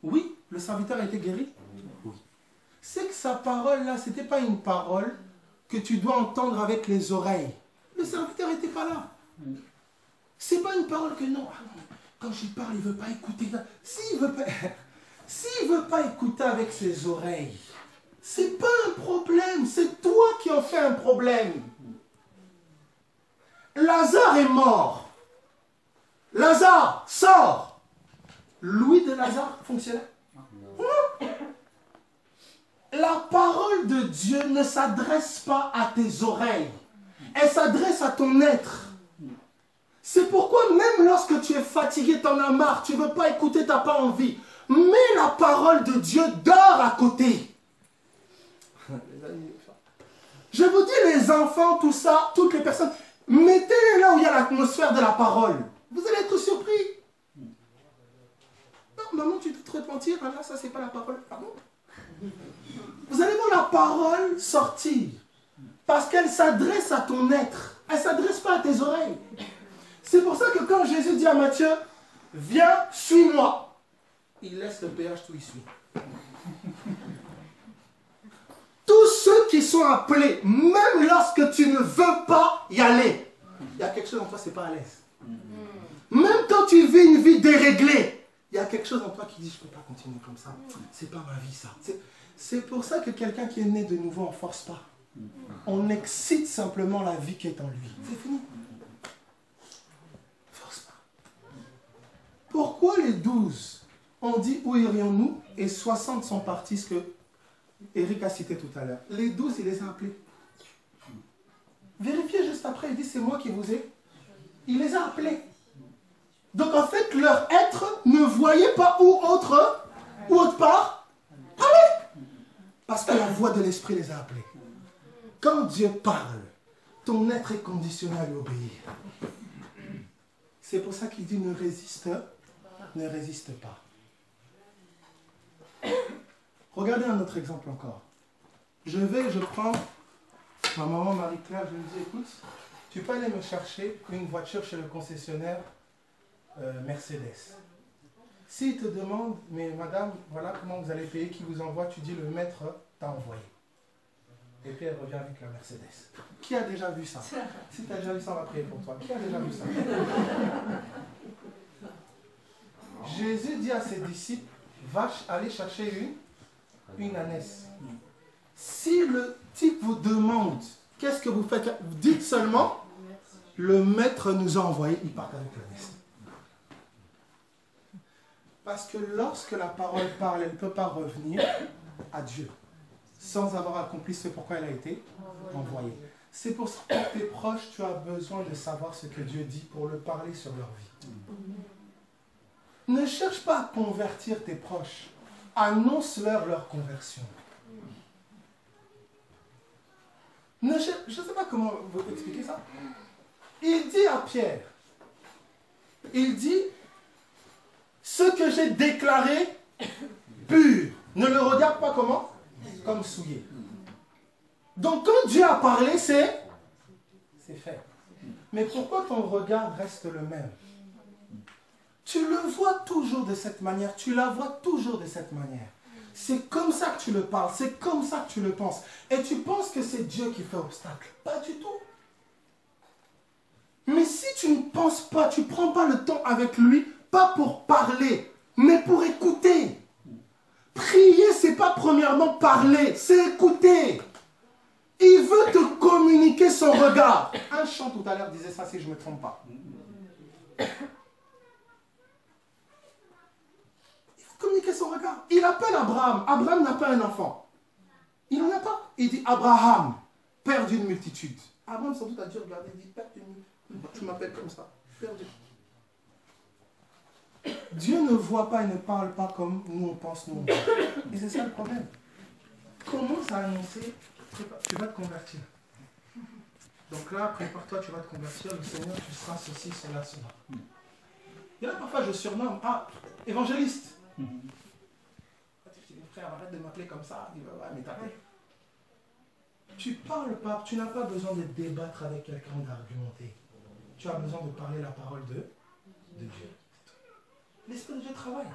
Oui. Le serviteur a été guéri? Oui. C'est que sa parole là, ce n'était pas une parole que tu dois entendre avec les oreilles. Le serviteur n'était pas là. C'est pas une parole que non. Quand j'y parle, il ne veut pas écouter. S'il ne veut pas écouter avec ses oreilles, c'est pas un problème. C'est toi qui en fais un problème. Lazare est mort. Lazare, sors. Louis de Lazare fonctionnait? Non. La parole de Dieu ne s'adresse pas à tes oreilles. Elle s'adresse à ton être. C'est pourquoi même lorsque tu es fatigué, tu en as marre, tu ne veux pas écouter, tu n'as pas envie. Mets la parole de Dieu dehors à côté. Je vous dis, les enfants, tout ça, toutes les personnes, mettez-les là où il y a l'atmosphère de la parole. Vous allez être surpris. Non, maman, tu dois te repentir. Ah là, ça, c'est pas la parole. Pardon. Vous allez voir la parole sortir. Parce qu'elle s'adresse à ton être. Elle ne s'adresse pas à tes oreilles. C'est pour ça que quand Jésus dit à Matthieu, viens, suis-moi, il laisse le péage tout ici. Tous ceux qui sont appelés, même lorsque tu ne veux pas y aller, il y a quelque chose en toi, c'est pas à l'aise. Même quand tu vis une vie déréglée, il y a quelque chose en toi qui dit, je ne peux pas continuer comme ça. C'est pas ma vie, ça. C'est pour ça que quelqu'un qui est né de nouveau, on ne force pas. On excite simplement la vie qui est en lui. C'est fini. Force pas. Pourquoi les 12 ont dit où irions-nous et 60 sont partis, ce que Eric a cité tout à l'heure. Les 12, il les a appelés. Vérifiez juste après, il dit c'est moi qui vous ai. Il les a appelés. Donc en fait, leur être ne voyait pas où autre part aller. Parce que la voix de l'esprit les a appelés. Quand Dieu parle, ton être est conditionné à lui obéir. C'est pour ça qu'il dit ne résiste pas. Regardez un autre exemple encore. Je prends ma maman Marie-Claire, je lui dis écoute, tu peux aller me chercher une voiture chez le concessionnaire Mercedes. S'il te demande, mais madame, voilà comment vous allez payer, qui vous envoie, tu dis le maître t'a envoyé. Et puis elle revient avec la Mercedes. Qui a déjà vu ça? Si tu as déjà vu ça, on va prier pour toi. Qui a déjà vu ça? Jésus dit à ses disciples, va aller chercher une ânesse. Si le type vous demande, qu'est-ce que vous faites? Vous dites seulement, le maître nous a envoyé, il part avec l'ânesse. Parce que lorsque la parole parle, elle ne peut pas revenir à Dieu sans avoir accompli ce pourquoi elle a été envoyée. C'est pour ça que pour tes proches, tu as besoin de savoir ce que Dieu dit pour le parler sur leur vie. Ne cherche pas à convertir tes proches. Annonce-leur leur conversion. Je ne sais pas comment vous expliquer ça. Il dit à Pierre, il dit, ce que j'ai déclaré pur, ne le regarde pas comment? Comme souillé. Donc quand Dieu a parlé, c'est fait. Mais pourquoi ton regard reste le même? Tu le vois toujours de cette manière, tu la vois toujours de cette manière. C'est comme ça que tu le parles, c'est comme ça que tu le penses. Et tu penses que c'est Dieu qui fait obstacle. Pas du tout. Mais si tu ne penses pas, tu ne prends pas le temps avec lui, pas pour parler, mais pour écouter. Prier, ce n'est pas premièrement parler, c'est écouter. Il veut te communiquer son regard. Un chant tout à l'heure disait ça, si je ne me trompe pas. Communiquer son regard. Il appelle Abraham. Abraham n'a pas un enfant. Il n'en a pas. Il dit Abraham, père d'une multitude. Abraham sans doute a dû regarder, il dit père d'une multitude. Tu m'appelles comme ça. Père d'une... Dieu ne voit pas et ne parle pas comme nous on pense, nous on voit. Et c'est ça le problème. Commence à annoncer, tu vas te convertir. Donc là, prépare-toi, tu vas te convertir, le Seigneur, tu seras ceci, cela, cela. Et là, parfois, je surnomme, évangéliste. Frère, arrête de m'appeler comme ça, il va me taper. Tu parles pas, tu n'as pas besoin de débattre avec quelqu'un, d'argumenter. Tu as besoin de parler la parole de Dieu. L'Esprit de Dieu travaille.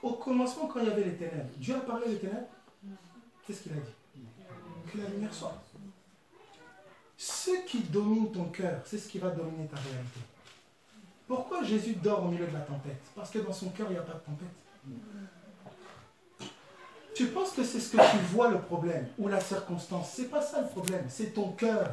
Au commencement, quand il y avait les ténèbres, Dieu a parlé des ténèbres. Qu'est-ce qu'il a dit? Que la lumière soit. Ce qui domine ton cœur, c'est ce qui va dominer ta réalité. Pourquoi Jésus dort au milieu de la tempête? Parce que dans son cœur, il n'y a pas de tempête. Tu penses que c'est ce que tu vois le problème ou la circonstance. Ce n'est pas ça le problème, c'est ton cœur.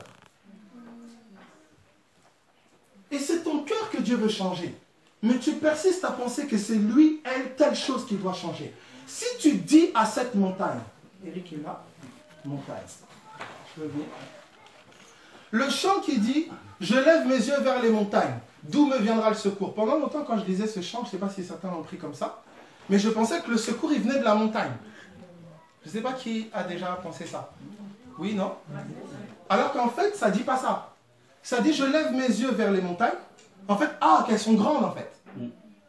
Et c'est ton cœur que Dieu veut changer. Mais tu persistes à penser que c'est lui, elle, telle chose qui doit changer. Si tu dis à cette montagne, Eric est là, montagne, je veux venir. Le chant qui dit, je lève mes yeux vers les montagnes. D'où me viendra le secours? Pendant longtemps, quand je disais ce chant, je ne sais pas si certains l'ont pris comme ça, mais je pensais que le secours, il venait de la montagne. Je ne sais pas qui a déjà pensé ça. Oui, non? Alors qu'en fait, ça ne dit pas ça. Ça dit, je lève mes yeux vers les montagnes. En fait, qu'elles sont grandes, en fait.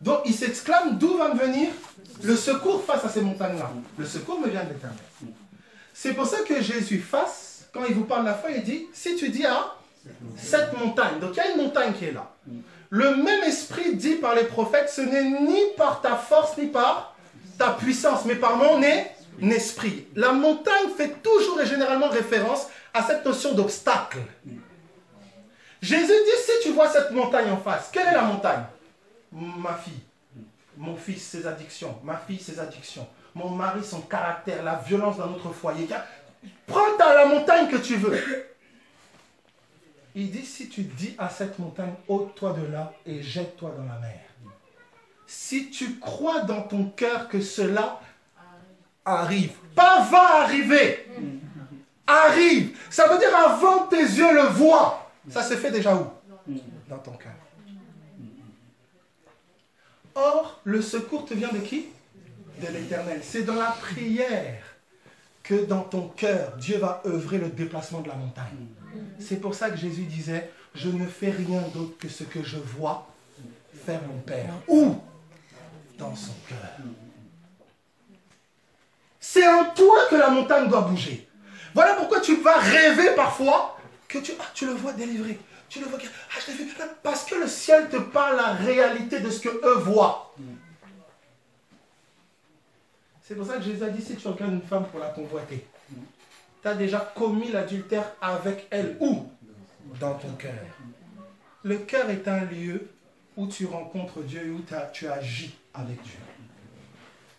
Donc, il s'exclame, d'où va me venir le secours face à ces montagnes-là? Le secours me vient de l'Éternel. C'est pour ça que Jésus, quand il vous parle de la foi, il dit, si tu dis à cette montagne, donc il y a une montagne qui est là. Le même esprit dit par les prophètes, ce n'est ni par ta force, ni par ta puissance, mais par mon esprit. La montagne fait toujours et généralement référence à cette notion d'obstacle. Jésus dit, si tu vois cette montagne en face, quelle est la montagne? Ma fille, mon fils, ses addictions, ma fille, ses addictions, mon mari, son caractère, la violence dans notre foyer. Prends la montagne que tu veux. Il dit, si tu dis à cette montagne, ôte-toi de là et jette-toi dans la mer. Si tu crois dans ton cœur que cela arrive, pas va arriver, arrive. Ça veut dire avant tes yeux le voient. Ça se fait déjà où? Dans ton cœur. Or, le secours te vient de qui? De l'Éternel. C'est dans la prière que dans ton cœur, Dieu va œuvrer le déplacement de la montagne. C'est pour ça que Jésus disait, je ne fais rien d'autre que ce que je vois faire mon Père. Où? Dans son cœur. C'est en toi que la montagne doit bouger. Voilà pourquoi tu vas rêver parfois que tu le vois délivré. Tu le vois, je l'ai vu. Parce que le ciel te parle la réalité de ce que eux voient. C'est pour ça que Jésus a dit, si tu regardes une femme pour la convoiter, tu as déjà commis l'adultère avec elle. Où? Dans ton cœur. Le cœur est un lieu où tu rencontres Dieu et où tu agis avec Dieu.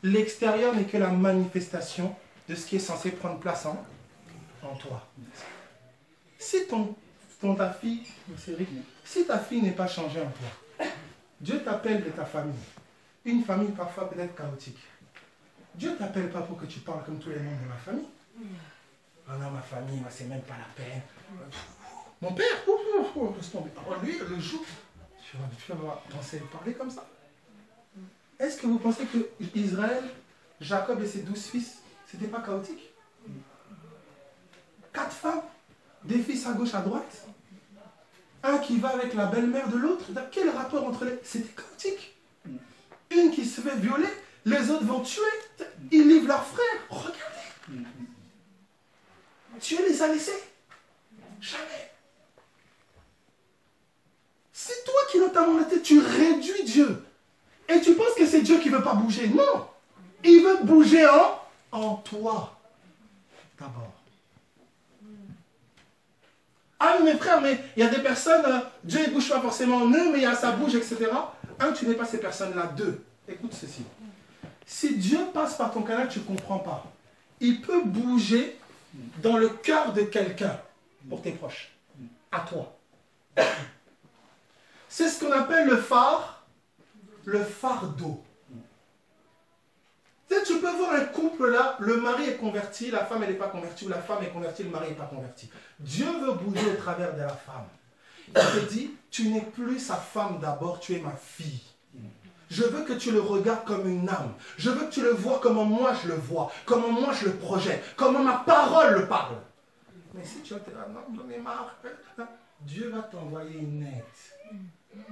L'extérieur n'est que la manifestation de ce qui est censé prendre place en toi. Si ta fille, si ta fille n'est pas changée en toi, Dieu t'appelle de ta famille. Une famille parfois peut-être chaotique. Dieu ne t'appelle pas pour que tu parles comme tous les membres de la famille. Ah non, ma famille, c'est même pas la peine. Mon père, laisse tomber. Alors lui, le jour, tu vas penser parler comme ça. Est-ce que vous pensez que Israël, Jacob et ses 12 fils, c'était pas chaotique? 4 femmes, des fils à gauche, à droite. Un qui va avec la belle-mère de l'autre. Quel rapport entre les... C'était chaotique. Une qui se fait violer, les autres vont tuer. Ils livrent leurs frères. Regardez. Dieu les a laissés. Jamais. C'est toi qui dans ta tête, tu réduis Dieu. Et tu penses que c'est Dieu qui ne veut pas bouger. Non. Il veut bouger en toi. D'abord. Ah, mes frères, mais il y a des personnes, Dieu ne bouge pas forcément en eux, mais il y a ça bouge, etc. Un, tu n'es pas ces personnes-là. Deux, écoute ceci. Si Dieu passe par ton canal, tu ne comprends pas. Il peut bouger dans le cœur de quelqu'un pour tes proches. À toi. C'est ce qu'on appelle le fardeau. Tu peux voir un couple là, le mari est converti, la femme elle n'est pas convertie, ou la femme est convertie, le mari n'est pas converti. Dieu veut bouger au travers de la femme. Il te dit, tu n'es plus sa femme d'abord, tu es ma fille. Je veux que tu le regardes comme une âme. Je veux que tu le vois comme moi je le vois, comme moi je le projette, comme ma parole le parle. Mais si tu as dit, ah non, j'en ai marre, Dieu va t'envoyer une aide.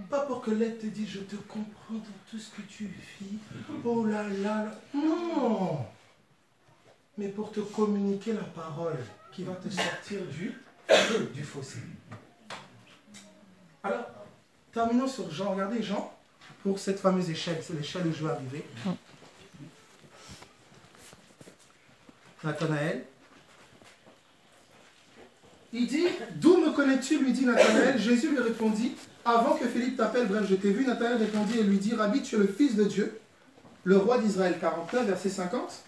Pas pour que l'aide te dise, je te comprends dans tout ce que tu vis. Oh là là. Non. Mais pour te communiquer la parole qui va te sortir du fossé. Alors, terminons sur Jean. Regardez Jean, pour cette fameuse échelle. C'est l'échelle où je vais arriver. Nathanaël. Il dit, d'où me connais-tu, lui dit Nathanaël. Jésus lui répondit, avant que Philippe t'appelle, bref, je t'ai vu. Nathanaël répondit et lui dit, Rabbi, tu es le fils de Dieu, le roi d'Israël. 49, verset 50.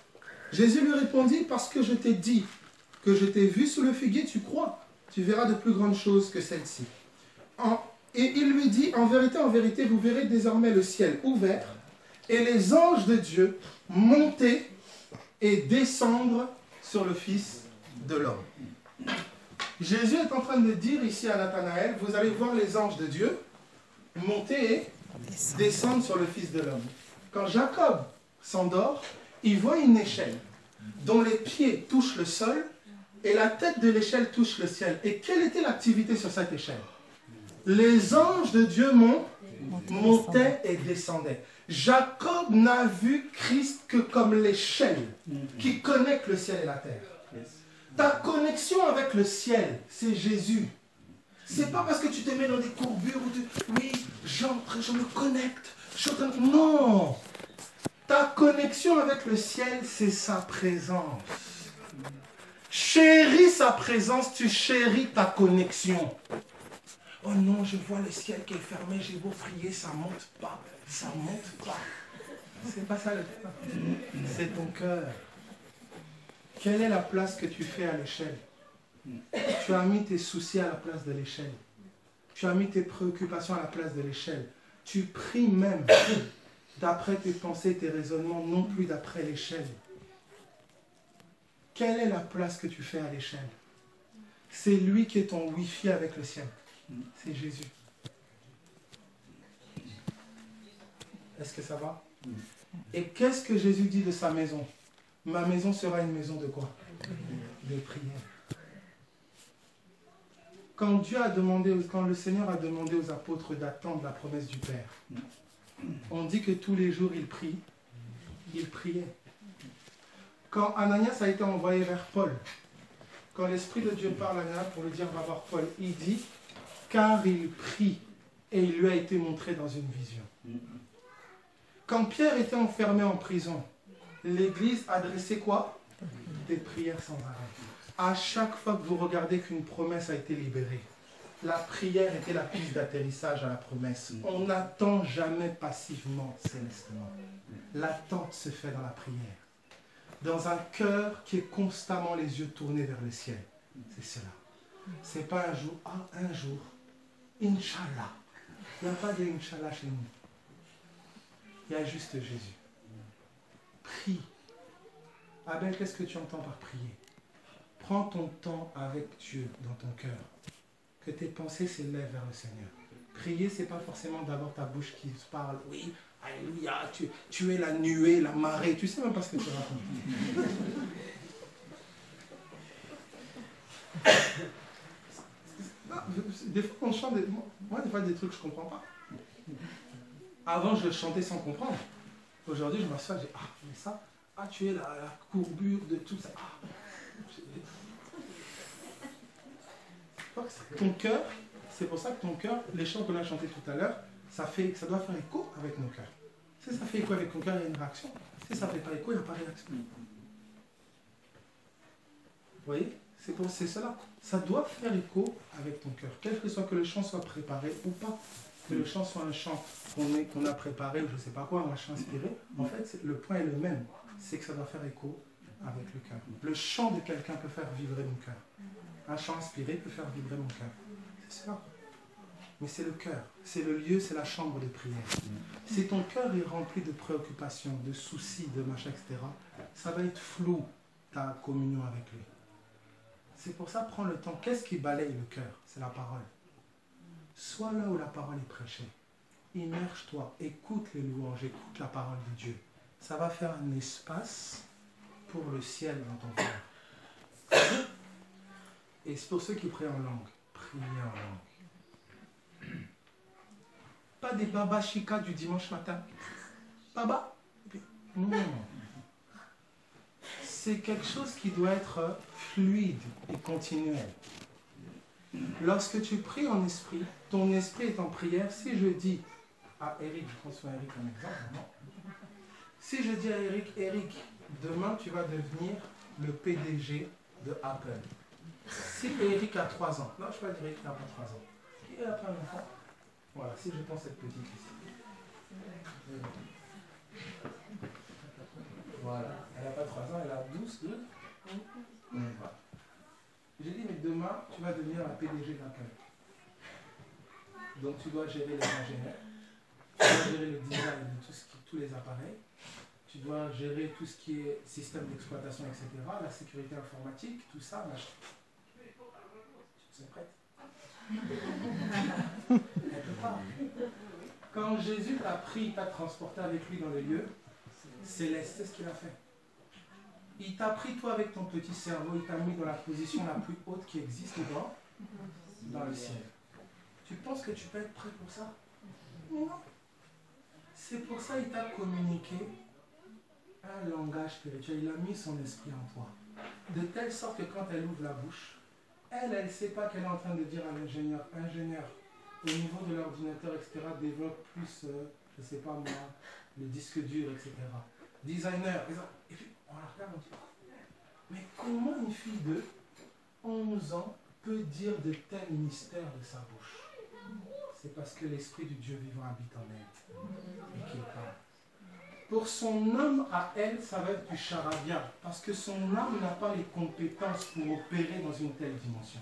Jésus lui répondit, parce que je t'ai dit que je t'ai vu sous le figuier, tu crois. Tu verras de plus grandes choses que celles-ci. Et il lui dit, en vérité, vous verrez désormais le ciel ouvert et les anges de Dieu monter et descendre sur le Fils de l'homme. Jésus est en train de dire ici à Nathanaël, vous allez voir les anges de Dieu monter et descendre sur le Fils de l'homme. Quand Jacob s'endort, il voit une échelle dont les pieds touchent le sol et la tête de l'échelle touche le ciel. Et quelle était l'activité sur cette échelle? Les anges de Dieu montaient et descendaient. Jacob n'a vu Christ que comme l'échelle qui connecte le ciel et la terre. Ta connexion avec le ciel, c'est Jésus. C'est pas parce que tu te mets dans des courbures où tu... Oui, j'entre, je me connecte. Non. Ta connexion avec le ciel, c'est sa présence. Chéris sa présence, tu chéris ta connexion. Oh non, je vois le ciel qui est fermé, j'ai beau prier, ça ne monte pas. Ça ne monte pas. C'est pas ça le thème. C'est ton cœur. Quelle est la place que tu fais à l'échelle? Tu as mis tes soucis à la place de l'échelle. Tu as mis tes préoccupations à la place de l'échelle. Tu pries même d'après tes pensées, tes raisonnements, non plus d'après l'échelle. Quelle est la place que tu fais à l'échelle? C'est lui qui est ton Wi-Fi avec le ciel. C'est Jésus. Est-ce que ça va? Et qu'est-ce que Jésus dit de sa maison? Ma maison sera une maison de quoi? De prière. Quand le Seigneur a demandé aux apôtres d'attendre la promesse du Père, on dit que tous les jours ils priaient. Quand Ananias a été envoyé vers Paul, quand l'Esprit de Dieu parle à Ananias pour lui dire va voir Paul, il dit car il prie et il lui a été montré dans une vision. Quand Pierre était enfermé en prison, l'Église adressait quoi? Des prières sans arrêt. À chaque fois que vous regardez qu'une promesse a été libérée, la prière était la piste d'atterrissage à la promesse. On n'attend jamais passivement, célestement. L'attente se fait dans la prière. Dans un cœur qui est constamment les yeux tournés vers le ciel. C'est cela. C'est pas un jour, un jour. Inch'Allah. Il n'y a pas de Inch'Allah chez nous. Il y a juste Jésus. Prie. Abel, qu'est-ce que tu entends par prier? Prends ton temps avec Dieu dans ton cœur. Que tes pensées s'élèvent vers le Seigneur. Prier, ce n'est pas forcément d'avoir ta bouche qui se parle. Oui, alléluia, tu es la nuée, la marée. Tu ne sais même pas ce que tu racontes. Des fois, on chante, moi, des fois, des trucs que je ne comprends pas. Avant, je chantais sans comprendre. Aujourd'hui, je m'assois, je dis, ah, mais ça, ah, tu es la courbure de tout ça. Ah. Ton cœur, c'est pour ça que ton cœur, les chants qu'on a chantés tout à l'heure, ça doit faire écho avec nos cœurs. Si ça fait écho avec ton cœur, il y a une réaction. Si ça ne fait pas écho, il n'y a pas de réaction. Vous voyez? C'est cela. Ça doit faire écho avec ton cœur. Quel que soit que le chant soit préparé ou pas. Que le chant soit un chant qu'on a préparé ou je ne sais pas quoi, un chant inspiré. En fait, le point est le même. C'est que ça doit faire écho avec le cœur. Le chant de quelqu'un peut faire vibrer mon cœur. Un chant inspiré peut faire vibrer mon cœur. C'est ça. Mais c'est le cœur. C'est le lieu, c'est la chambre de prière. Si ton cœur est rempli de préoccupations, de soucis, de machin, etc., ça va être flou, ta communion avec lui. C'est pour ça, prends le temps. Qu'est-ce qui balaye le cœur? C'est la parole. Sois là où la parole est prêchée. Immerge-toi, écoute les louanges, écoute la parole de Dieu. Ça va faire un espace pour le ciel dans ton cœur. Et c'est pour ceux qui prient en langue. Priez en langue. Pas des baba chica du dimanche matin. Baba? Non. C'est quelque chose qui doit être fluide et continuel. Lorsque tu pries en esprit, ton esprit est en prière. Si je dis à Eric, je prends soin Eric comme exemple, non? Si je dis à Eric, Eric, demain tu vas devenir le PDG de Apple. Si Eric a 3 ans, non, je ne vais pas dire Eric n'a pas 3 ans. Il n'a pas un enfant. Voilà, si je prends cette petite ici. Voilà, elle n'a pas 3 ans, elle a 12, 12. Voilà. J'ai dit, mais demain, tu vas devenir un PDG d'Apple. Donc tu dois gérer les ingénieurs, tu dois gérer le design de tous les appareils, tu dois gérer tout ce qui est système d'exploitation, etc., la sécurité informatique, tout ça, machin. Tu es prête? Elle peut pas. Quand Jésus t'a pris, t'a transporté avec lui dans les lieux célestes, c'est ce qu'il a fait. Il t'a pris toi avec ton petit cerveau, il t'a mis dans la position la plus haute qui existe dans le ciel. Tu penses que tu peux être prêt pour ça? Non. C'est pour ça qu'il t'a communiqué un langage spirituel. Il a mis son esprit en toi. De telle sorte que quand elle ouvre la bouche, elle ne sait pas qu'elle est en train de dire à l'ingénieur, au niveau de l'ordinateur, etc., développe plus, je ne sais pas moi, le disque dur, etc. Designer, et puis on la regarde, on dit, mais comment une fille de 11 ans peut dire de tels mystères de sa bouche? C'est parce que l'Esprit du Dieu vivant habite en elle et qu'il parle. Pour son âme à elle, ça va être du charabia, parce que son âme n'a pas les compétences pour opérer dans une telle dimension.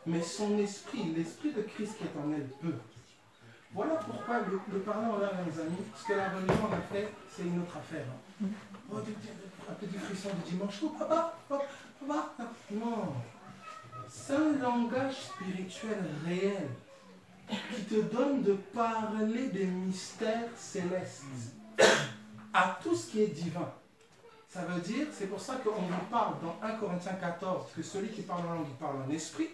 Mais son esprit, l'esprit de Christ qui est en elle peut. Voilà pourquoi le parlant là, mes amis, ce que la religion a fait, c'est une autre affaire. Oh, un petit frisson du dimanche, oh papa, non. C'est un langage spirituel réel qui te donne de parler des mystères célestes à tout ce qui est divin. Ça veut dire, c'est pour ça qu'on nous parle dans 1 Corinthiens 14 que celui qui parle en langue, il parle en esprit,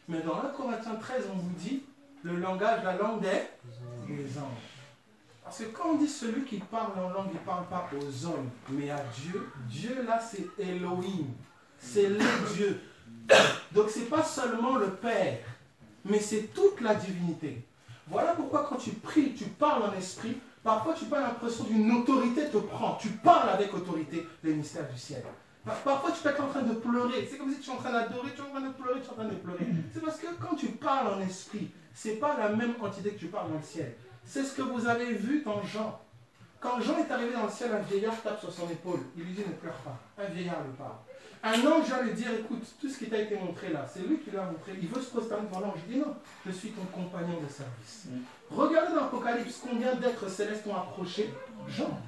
mais dans 1 Corinthiens 13, on vous dit le langage, la langue des anges. Parce que quand on dit celui qui parle en langue, il ne parle pas aux hommes, mais à Dieu. Dieu là, c'est Elohim, c'est le Dieu. Donc c'est pas seulement le Père, mais c'est toute la divinité. Voilà pourquoi quand tu pries, tu parles en esprit, parfois tu pas l'impression d'une autorité te prend. Tu parles avec autorité les mystères du ciel. Parfois tu peux être en train de pleurer. C'est comme si tu es en train d'adorer, tu es en train de pleurer, tu es en train de pleurer. C'est parce que quand tu parles en esprit, ce n'est pas la même entité que tu parles dans le ciel. C'est ce que vous avez vu dans Jean. Quand Jean est arrivé dans le ciel, un vieillard tape sur son épaule. Il lui dit ne pleure pas. Un vieillard lui parle. Un ange vient lui dire écoute, tout ce qui t'a été montré là, c'est lui qui l'a montré. Il veut se prosterner devant l'ange. Il dit non, je suis ton compagnon de service. Regardez dans l'Apocalypse combien d'êtres célestes ont approché Jean.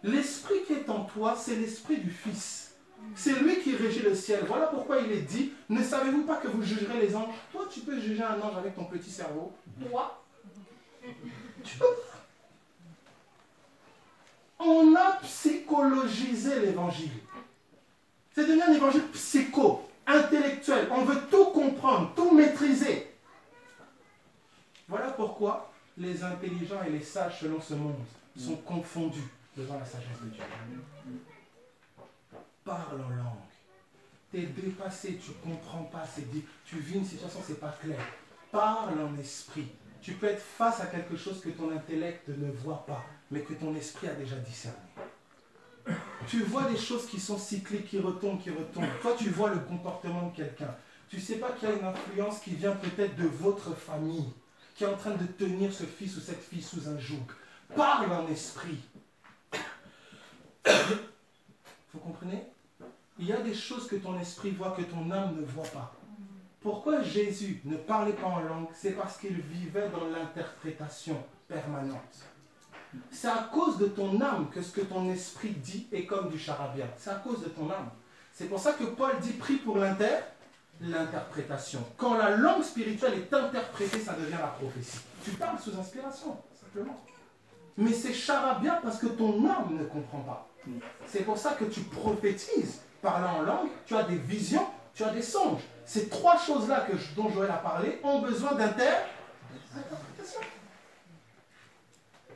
L'esprit qui est en toi, c'est l'esprit du Fils. C'est lui qui régit le ciel. Voilà pourquoi il est dit, ne savez-vous pas que vous jugerez les anges? Toi, tu peux juger un ange avec ton petit cerveau. Toi, tu peux pas. On a psychologisé l'évangile. C'est devenu un évangile psycho, intellectuel. On veut tout comprendre, tout maîtriser. Voilà pourquoi les intelligents et les sages selon ce monde sont confondus devant la sagesse de Dieu. Parle en langue. Tu es dépassé, tu ne comprends pas, tu vis une situation, c'est pas clair. Parle en esprit. Tu peux être face à quelque chose que ton intellect ne voit pas, mais que ton esprit a déjà discerné. Tu vois des choses qui sont cycliques, qui retombent, qui retombent. Toi, tu vois le comportement de quelqu'un. Tu ne sais pas qu'il y a une influence qui vient peut-être de votre famille, qui est en train de tenir ce fils ou cette fille sous un joug. Parle en esprit. Vous comprenez? Il y a des choses que ton esprit voit, que ton âme ne voit pas. Pourquoi Jésus ne parlait pas en langue? C'est parce qu'il vivait dans l'interprétation permanente. C'est à cause de ton âme que ce que ton esprit dit est comme du charabia. C'est à cause de ton âme. C'est pour ça que Paul dit, prie pour l'interprétation. Quand la langue spirituelle est interprétée, ça devient la prophétie. Tu parles sous inspiration, simplement. Mais c'est charabia parce que ton âme ne comprend pas. C'est pour ça que tu prophétises, parlant en langue, tu as des visions, tu as des songes. Ces trois choses-là dont Joël a parlé ont besoin d'interprétation.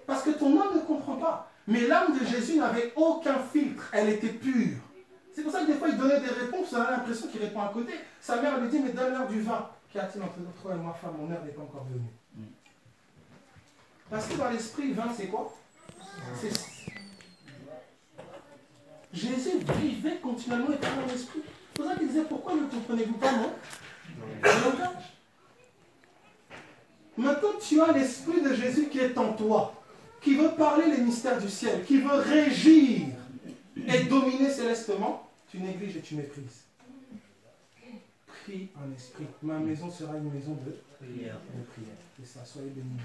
Parce que ton âme ne comprend pas. Mais l'âme de Jésus n'avait aucun filtre, elle était pure. C'est pour ça que des fois il donnait des réponses, on a l'impression qu'il répond à côté. Sa mère lui dit, mais donne-leur du vin. Qu'y a-t-il entre toi et moi, femme? Mon heure n'est pas encore venue. Parce que dans l'esprit, vin, c'est quoi? C'est... Jésus vivait continuellement et parlait dans l'esprit. C'est pour ça qu'il disait, pourquoi ne comprenez-vous pas mon langage? Maintenant, tu as l'esprit de Jésus qui est en toi, qui veut parler les mystères du ciel, qui veut régir et dominer célestement. Tu négliges et tu méprises. Prie en esprit. Ma maison sera une maison de prière. C'est ça, soyez bénis.